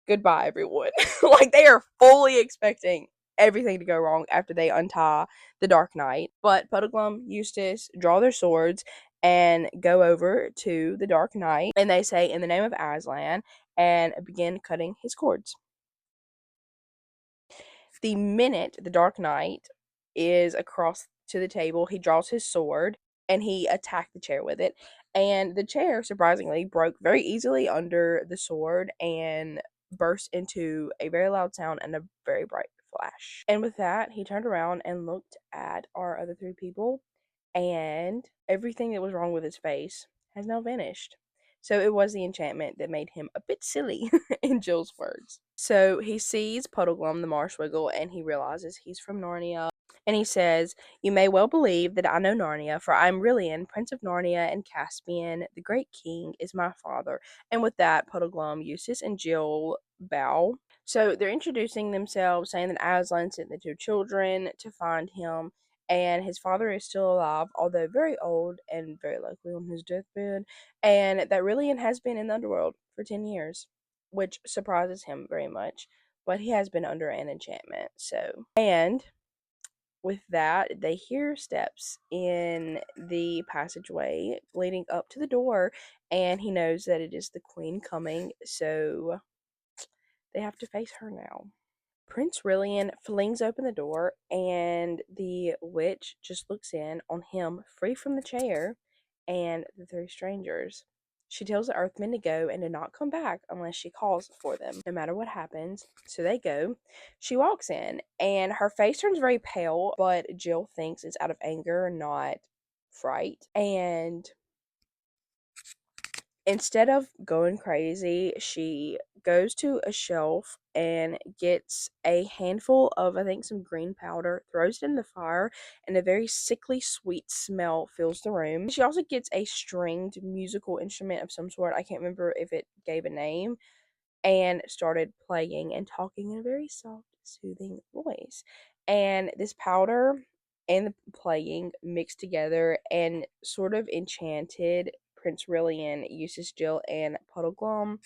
Speaker 1: Goodbye, everyone. Like, they are fully expecting everything to go wrong after they untie the Dark Knight. But Puddleglum, Eustace draw their swords and go over to the Dark Knight, and they say, in the name of Aslan, and begin cutting his cords. The minute the Dark Knight is across to the table, he draws his sword and he attacked the chair with it. And the chair, surprisingly, broke very easily under the sword and burst into a very loud sound and a very bright flash. And with that, he turned around and looked at our other three people, and everything that was wrong with his face has now vanished. So it was the enchantment that made him a bit silly, in Jill's words. So he sees Puddleglum the Marshwiggle and he realizes he's from Narnia. And he says, you may well believe that I know Narnia, for I am Rillian, Prince of Narnia and Caspian. The great king is my father. And with that, Puddleglum, Eustace, and Jill bow. So they're introducing themselves, saying that Aslan sent the two children to find him, and his father is still alive, although very old and very likely on his deathbed, and that Rillian has been in the underworld for 10 years, which surprises him very much, but he has been under an enchantment. So, and with that, they hear steps in the passageway leading up to the door, and he knows that it is the queen coming, so they have to face her now. Prince Rillian flings open the door, and the witch just looks in on him, free from the chair, and the three strangers. She tells the Earthmen to go and to not come back unless she calls for them, no matter what happens. So they go. She walks in, and her face turns very pale, but Jill thinks it's out of anger, not fright. And instead of going crazy, she goes to a shelf and gets a handful of, I think, some green powder, throws it in the fire, and a very sickly sweet smell fills the room. She also gets a stringed musical instrument of some sort. I can't remember if it gave a name, and started playing and talking in a very soft, soothing voice. And this powder and the playing mixed together and sort of enchanted Prince Rillian, Eustace, Jill, and Puddleglum.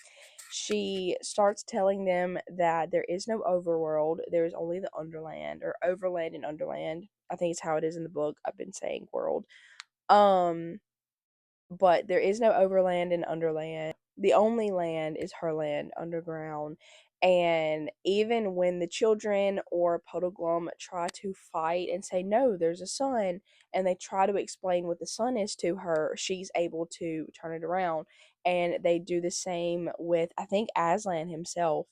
Speaker 1: She starts telling them that there is no overworld, there is only the Underland, or Overland and Underland. I think it's how it is in the book. I've been saying world. But there is no overland and underland. The only land is her land underground. And even when the children or Puddleglum try to fight and say, no, there's a sun, and they try to explain what the sun is to her, she's able to turn it around. And they do the same with, I think, Aslan himself,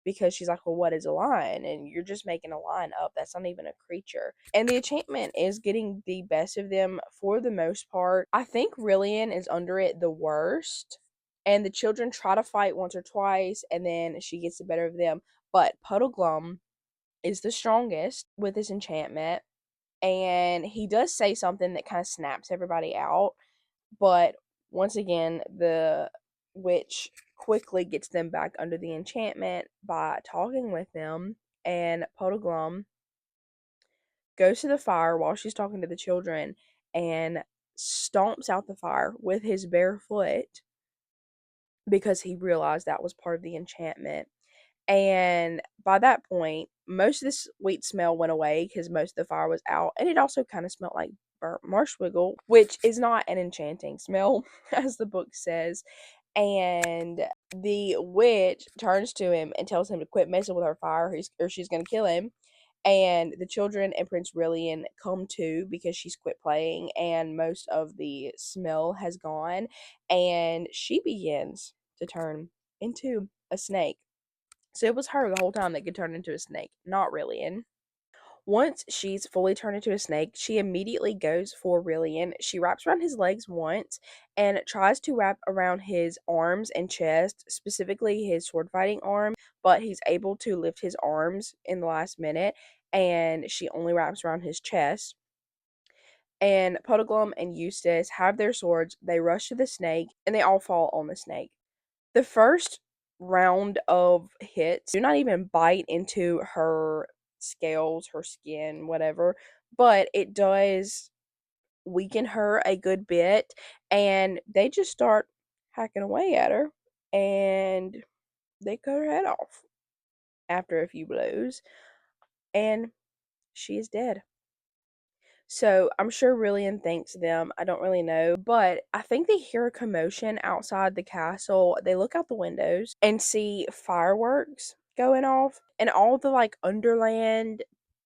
Speaker 1: because she's like, well, what is a lion? And you're just making a lion up. That's not even a creature. And the enchantment is getting the best of them for the most part. I think Rillian is under it the worst. And the children try to fight once or twice, and then she gets the better of them. But Puddleglum is the strongest with this enchantment. And he does say something that kind of snaps everybody out. But once again, the witch quickly gets them back under the enchantment by talking with them, and Puddleglum goes to the fire while she's talking to the children and stomps out the fire with his bare foot because he realized that was part of the enchantment. And by that point, most of the sweet smell went away because most of the fire was out, and it also kind of smelled like burnt marshwiggle, which is not an enchanting smell, as the book says. And the witch turns to him and tells him to quit messing with her fire, or she's going to kill him. and the children and Prince Rillian come to because she's quit playing and most of the smell has gone, and she begins to turn into a snake. So it was her the whole time that could turn into a snake, not Rillian. Once she's fully turned into a snake, she immediately goes for Rillian. She wraps around his legs once and tries to wrap around his arms and chest, specifically his sword fighting arm, but he's able to lift his arms in the last minute, and she only wraps around his chest. And Puddleglum and Eustace have their swords, they rush to the snake, and they all fall on the snake. The first round of hits do not even bite into her scales, her skin, whatever, but it does weaken her a good bit, and they just start hacking away at her, and they cut her head off after a few blows, and she is dead. So I'm sure Rillian thanks them. I don't really know, but I think they hear a commotion outside the castle. They look out the windows and see fireworks going off, and all the like underland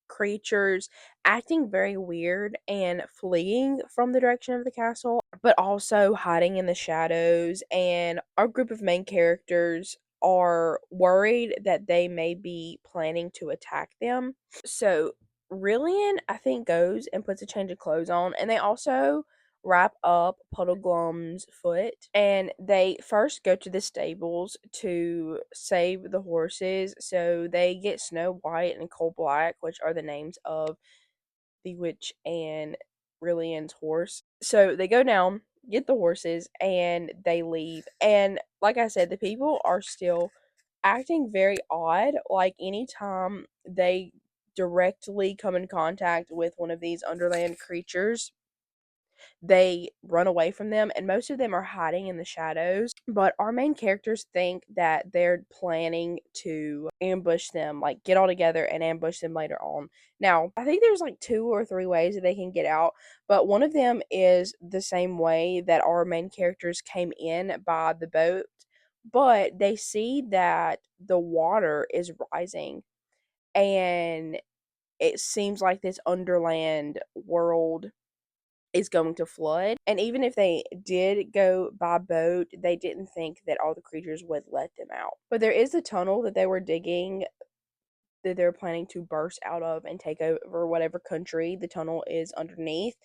Speaker 1: creatures acting very weird and fleeing from the direction of the castle, but also hiding in the shadows. And our group of main characters are worried that they may be planning to attack them. So Rillian, I think, goes and puts a change of clothes on, and they also wrap up Puddleglum's foot, and they first go to the stables to save the horses. So they get Snow White and Coal Black, which are the names of the witch and Rillian's horse. So they go down, get the horses, and they leave. And like I said, the people are still acting very odd. Like anytime they directly come in contact with one of these underland creatures, they run away from them, and most of them are hiding in the shadows. But our main characters think that they're planning to ambush them, like get all together and ambush them later on. Now, I think there's like 2 or 3 ways that they can get out, but one of them is the same way that our main characters came in by the boat, but they see that the water is rising, and it seems like this underland world is going to flood. And even if they did go by boat, they didn't think that all the creatures would let them out. But there is a tunnel that they were digging that they're planning to burst out of and take over whatever country the tunnel is underneath.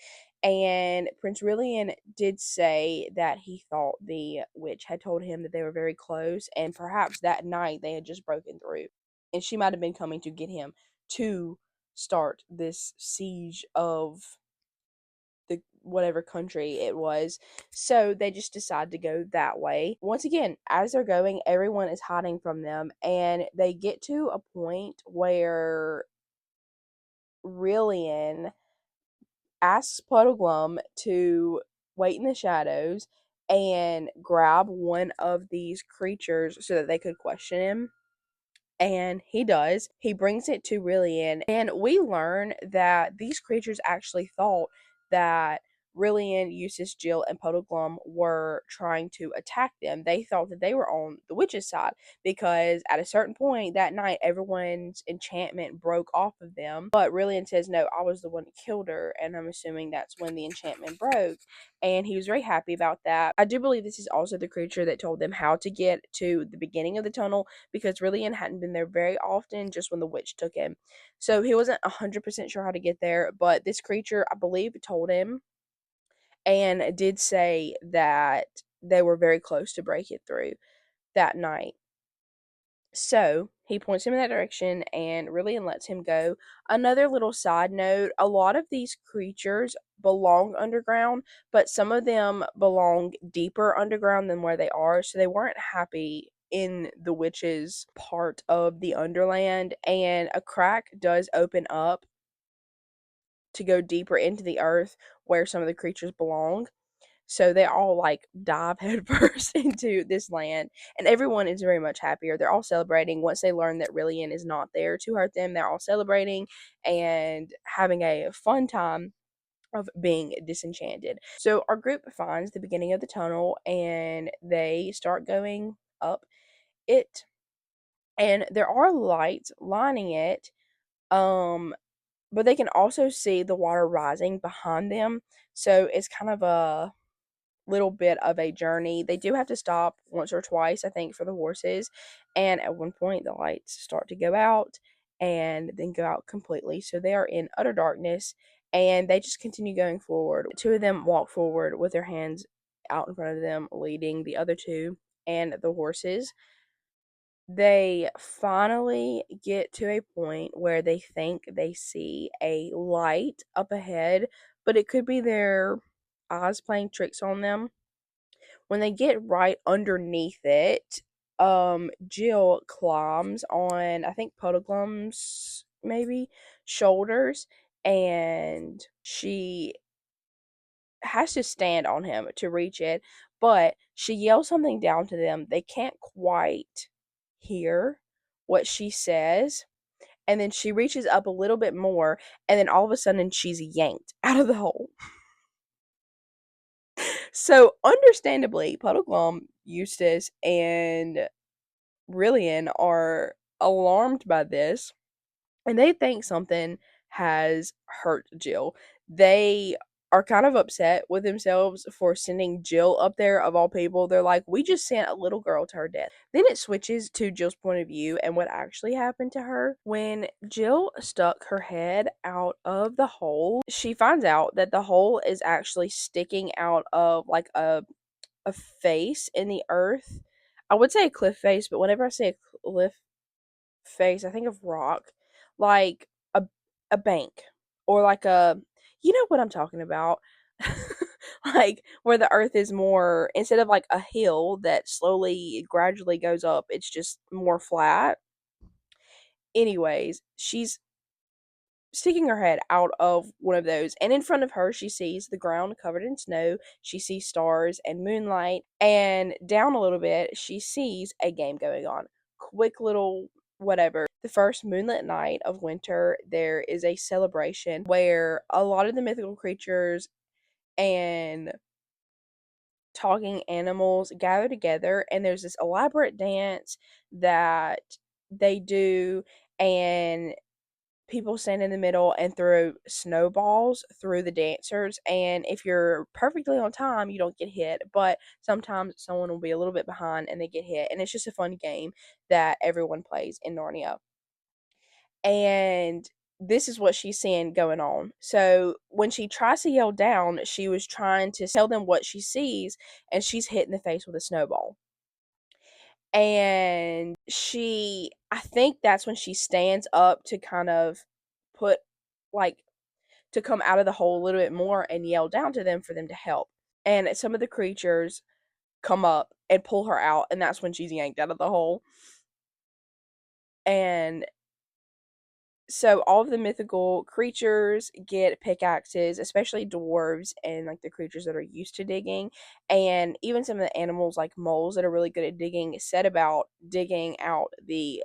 Speaker 1: And Prince Rillian did say that he thought the witch had told him that they were very close, and perhaps that night they had just broken through. And she might have been coming to get him to start this siege of the whatever country it was. So they just decide to go that way. Once again, as they're going, everyone is hiding from them, and they get to a point where Rillian asks Puddleglum to wait in the shadows and grab one of these creatures so that they could question him. And he does. He brings it to Rillian, and we learn that these creatures actually thought that Rillian, Eustace, Jill, and Puddleglum were trying to attack them. They thought that they were on the witch's side because at a certain point that night, everyone's enchantment broke off of them. But Rillian says, "No, I was the one who killed her," and I'm assuming that's when the enchantment broke. And he was very happy about that. I do believe this is also the creature that told them how to get to the beginning of the tunnel, because Rillian hadn't been there very often, just when the witch took him. So he wasn't 100% sure how to get there, but this creature, I believe, told him and did say that they were very close to break it through that night. So he points him in that direction and Rillian lets him go. Another little side note, a lot of these creatures belong underground, but some of them belong deeper underground than where they are, so they weren't happy in the witch's part of the underland, and a crack does open up to go deeper into the earth where some of the creatures belong. So they all like dive headfirst into this land, and everyone is very much happier. They're all celebrating once they learn that Rillian is not there to hurt them. They're all celebrating and having a fun time of being disenchanted. So our group finds the beginning of the tunnel and they start going up it, and there are lights lining it, Um, but they can also see the water rising behind them. So it's kind of a little bit of a journey. They do have to stop once or twice, I think, for the horses. And at one point, the lights start to go out and then go out completely. So they are in utter darkness and they just continue going forward. Two of them walk forward with their hands out in front of them, leading the other two and the horses. They finally get to a point where they think they see a light up ahead, but it could be their eyes playing tricks on them. When they get right underneath it, Jill climbs on, I think, Puddleglum's maybe shoulders, and she has to stand on him to reach it, but she yells something down to them. They can't quite hear what she says, and then she reaches up a little bit more, and then all of a sudden she's yanked out of the hole. So, understandably, Puddleglum, Eustace, and Brilliant are alarmed by this, and they think something has hurt Jill. They are kind of upset with themselves for sending Jill up there of all people. They're like, we just sent a little girl to her death. Then it switches to Jill's point of view and what actually happened to her. When Jill stuck her head out of the hole, she finds out that the hole is actually sticking out of like a face in the earth. I would say a cliff face, but whenever I say a cliff face, I think of rock, like a a bank or like a, you know what I'm talking about. Like where the earth is more, instead of like a hill that slowly gradually goes up, it's just more flat. Anyways, she's sticking her head out of one of those, and in front of her she sees the ground covered in snow. She sees stars and moonlight, and down a little bit she sees a game going on. Quick little whatever. The first moonlit night of winter, there is a celebration where a lot of the mythical creatures and talking animals gather together, and there's this elaborate dance that they do, and people stand in the middle and throw snowballs through the dancers, and if you're perfectly on time you don't get hit, but sometimes someone will be a little bit behind and they get hit, and it's just a fun game that everyone plays in Narnia. And this is what she's seeing going on. So when she tries to yell down, she was trying to tell them what she sees, and she's hit in the face with a snowball. And I think that's when she stands up to kind of put, like, to come out of the hole a little bit more and yell down to them for them to help. And some of the creatures come up and pull her out, and that's when she's yanked out of the hole. And so all of the mythical creatures get pickaxes, especially dwarves and like the creatures that are used to digging, and even some of the animals like moles that are really good at digging set about digging out the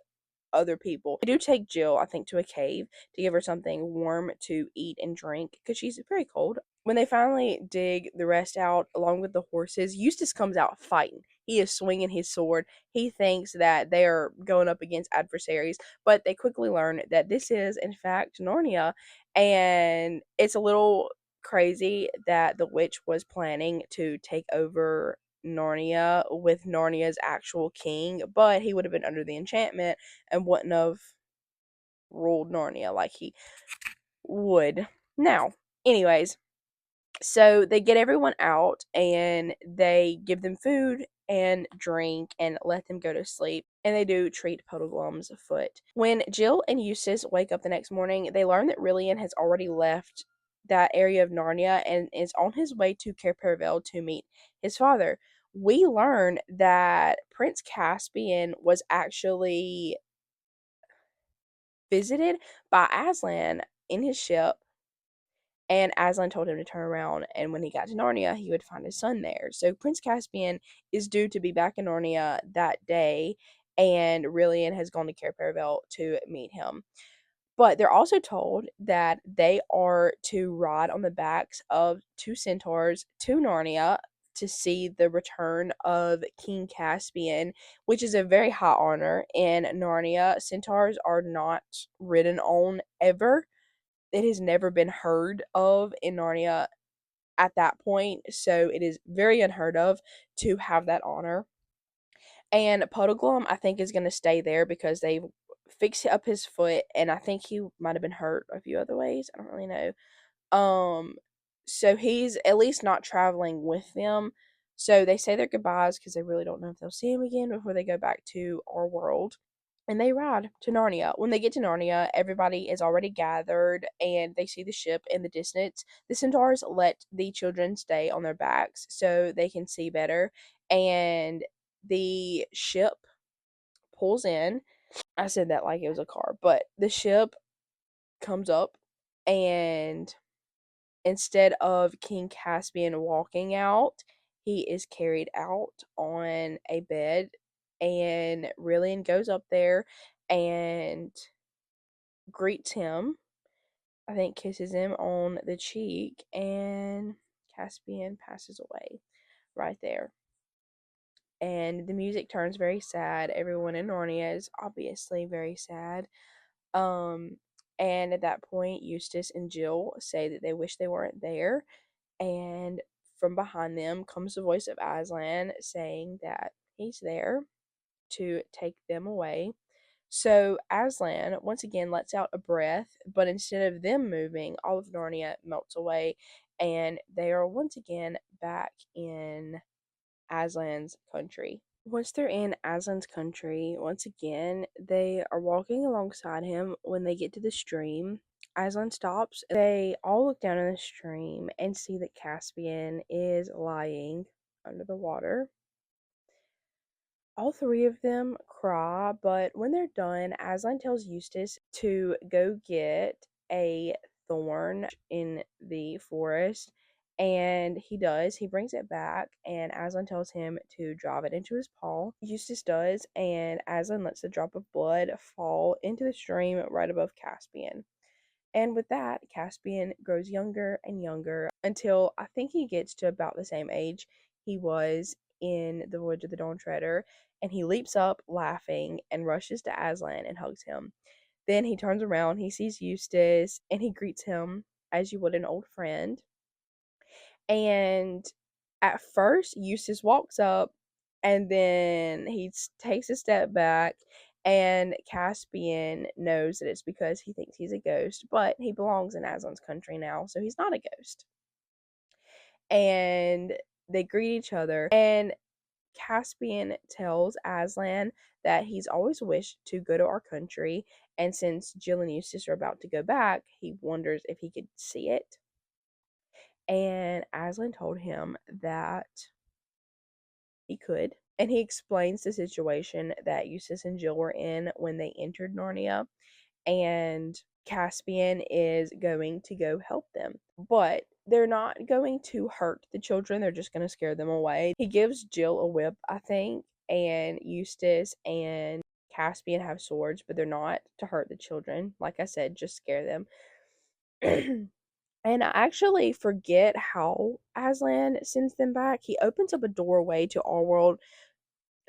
Speaker 1: other people. They do take Jill, I think, to a cave to give her something warm to eat and drink because she's very cold. When they finally dig the rest out along with the horses, Eustace comes out fighting. He is swinging his sword. He thinks that they are going up against adversaries, but they quickly learn that this is, in fact, Narnia. And it's a little crazy that the witch was planning to take over Narnia with Narnia's actual king, but he would have been under the enchantment and wouldn't have ruled Narnia like he would now. Anyways, so they get everyone out and they give them food and drink and let them go to sleep. And they do treat Puddleglum's foot. When Jill and Eustace wake up the next morning, they learn that Rillian has already left that area of Narnia and is on his way to Cair Paravel to meet his father. We learn that Prince Caspian was actually visited by Aslan in his ship, and Aslan told him to turn around, and when he got to Narnia, he would find his son there. So Prince Caspian is due to be back in Narnia that day, and Rillian has gone to Cair Paravel to meet him. But they're also told that they are to ride on the backs of two centaurs to Narnia to see the return of King Caspian, which is a very high honor in Narnia. Centaurs are not ridden on ever. It has never been heard of in Narnia at that point, so it is very unheard of to have that honor. And Puddleglum, I think, is going to stay there because they fixed up his foot, and I think he might have been hurt a few other ways. I don't really know. Um, so he's at least not traveling with them. So they say their goodbyes because they really don't know if they'll see him again before they go back to our world. And they ride to Narnia. When they get to Narnia, everybody is already gathered and they see the ship in the distance. The centaurs let the children stay on their backs so they can see better. And the ship pulls in. I said that like it was a car, but the ship comes up, and instead of King Caspian walking out, he is carried out on a bed, and Rillian goes up there and greets him. I think kisses him on the cheek, and Caspian passes away right there. And the music turns very sad. Everyone in Narnia is obviously very sad. Um, and at that point, Eustace and Jill say that they wish they weren't there. And from behind them comes the voice of Aslan saying that he's there to take them away. So Aslan once again lets out a breath, but instead of them moving, all of Narnia melts away, and they are once again back in Aslan's country. Once they're in Aslan's country, once again, they are walking alongside him when they get to the stream. Aslan stops. They all look down in the stream and see that Caspian is lying under the water. All three of them cry, but when they're done, Aslan tells Eustace to go get a thorn in the forest, and he does. He brings it back, and Aslan tells him to drive it into his paw. Eustace does, and Aslan lets the drop of blood fall into the stream right above Caspian. And with that, Caspian grows younger and younger until I think he gets to about the same age he was in The Voyage of the Dawn Treader, and he leaps up laughing and rushes to Aslan and hugs him. Then he turns around, he sees Eustace, and he greets him as you would an old friend. And at first, Eustace walks up, and then he takes a step back, and Caspian knows that it's because he thinks he's a ghost, but he belongs in Aslan's country now, so he's not a ghost. And they greet each other, and Caspian tells Aslan that he's always wished to go to our country, and since Jill and Eustace are about to go back, he wonders if he could see it. And Aslan told him that he could. And he explains the situation that Eustace and Jill were in when they entered Narnia. And Caspian is going to go help them. But they're not going to hurt the children, they're just going to scare them away. He gives Jill a whip, I think, and Eustace and Caspian have swords, but they're not to hurt the children. Like I said, just scare them. And I actually forget how Aslan sends them back. He opens up a doorway to our world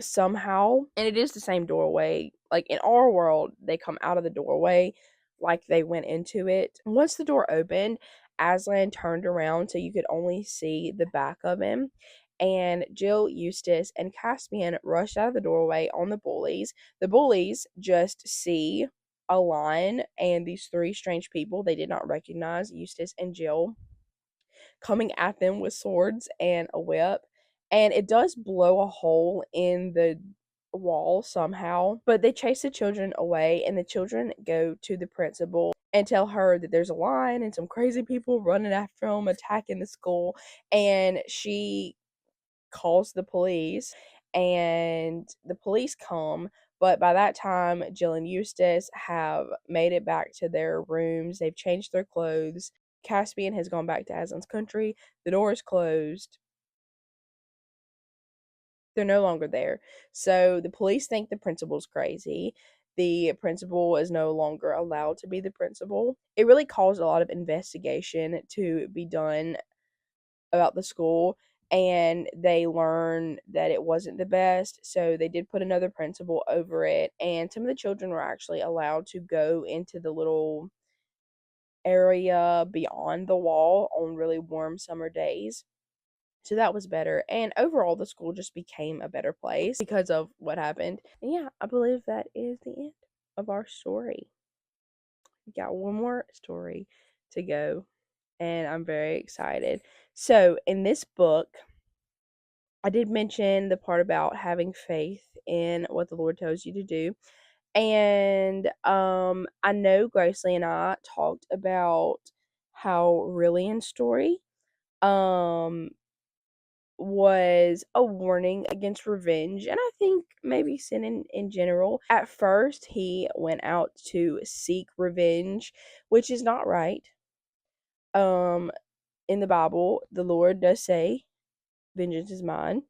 Speaker 1: somehow, and it is the same doorway. Like in our world, they come out of the doorway like they went into it. Once the door opened, Aslan turned around so you could only see the back of him. And Jill, Eustace, and Caspian rushed out of the doorway on the bullies. The bullies just see a line and these three strange people they did not recognize, Eustace and Jill, coming at them with swords and a whip. And it does blow a hole in the wall somehow, but they chase the children away, and the children go to the principal and tell her that there's a lion and some crazy people running after them, attacking the school. And she calls the police, and the police come. But by that time, Jill and Eustace have made it back to their rooms. They've changed their clothes. Caspian has gone back to Aslan's country. The door is closed. They're no longer there. So the police think the principal's crazy. The principal is no longer allowed to be the principal. It really caused a lot of investigation to be done about the school. and they learned that it wasn't the best, so they did put another principal over it, and some of the children were actually allowed to go into the little area beyond the wall on really warm summer days. So that was better. And overall, the school just became a better place because of what happened. And yeah, I believe that is the end of our story. We got one more story to go, and I'm very excited. So, in this book, I did mention the part about having faith in what the Lord tells you to do. And I know Gracely and I talked about how Rillian's story um was a warning against revenge, and I think maybe sin in general. At first, he went out to seek revenge, which is not right. Um, in the Bible, the Lord does say, "Vengeance is mine."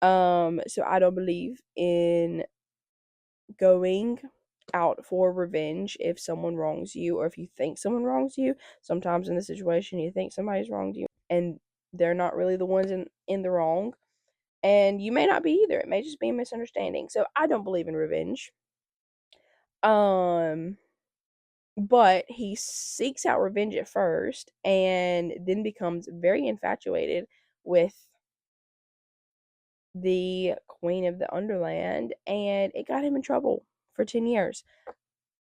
Speaker 1: So I don't believe in going out for revenge if someone wrongs you or if you think someone wrongs you. Sometimes in the situation, you think somebody's wronged you, and they're not really the ones in the wrong. And you may not be either. It may just be a misunderstanding. So I don't believe in revenge. Um, but he seeks out revenge at first and then becomes very infatuated with the Queen of the Underland, and it got him in trouble for 10 years.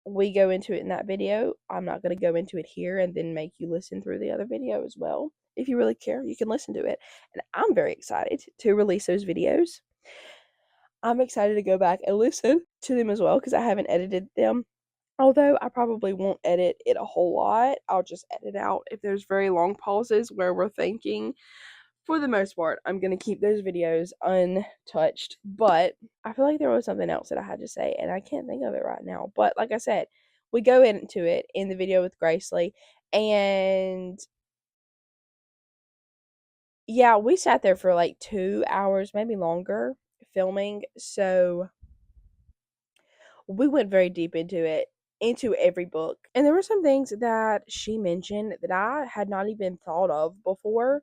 Speaker 1: We go into it in that video. I'm not going to go into it here and then make you listen through the other video as well. If you really care, you can listen to it. And I'm very excited to release those videos. I'm excited to go back and listen to them as well because I haven't edited them. Although I probably won't edit it a whole lot. I'll just edit out if there's very long pauses where we're thinking. For the most part, I'm going to keep those videos untouched. But I feel like there was something else that I had to say, and I can't think of it right now. But like I said, we go into it in the video with Gracely, and yeah, we sat there for like 2 hours, maybe longer, filming. So we went very deep into it, into every book. And there were some things that she mentioned that I had not even thought of before.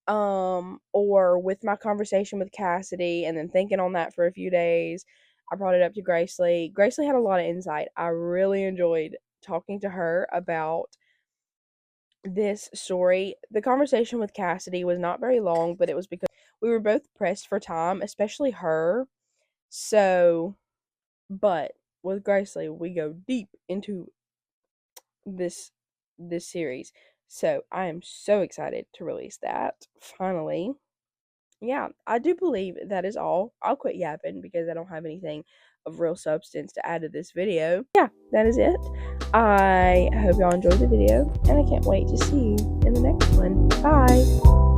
Speaker 1: Or with my conversation with Cassidy and then thinking on that for a few days, I brought it up to Gracely. Gracely had a lot of insight. I really enjoyed talking to her about this story. The conversation with Cassidy was not very long, but it was because we were both pressed for time, especially her. So, but with Gracely, we go deep into this series. So, I am so excited to release that finally. Yeah, I do believe that is all. I'll quit yapping because I don't have anything of real substance to add to this video. Yeah, that is it. I hope y'all enjoyed the video, and I can't wait to see you in the next one. Bye!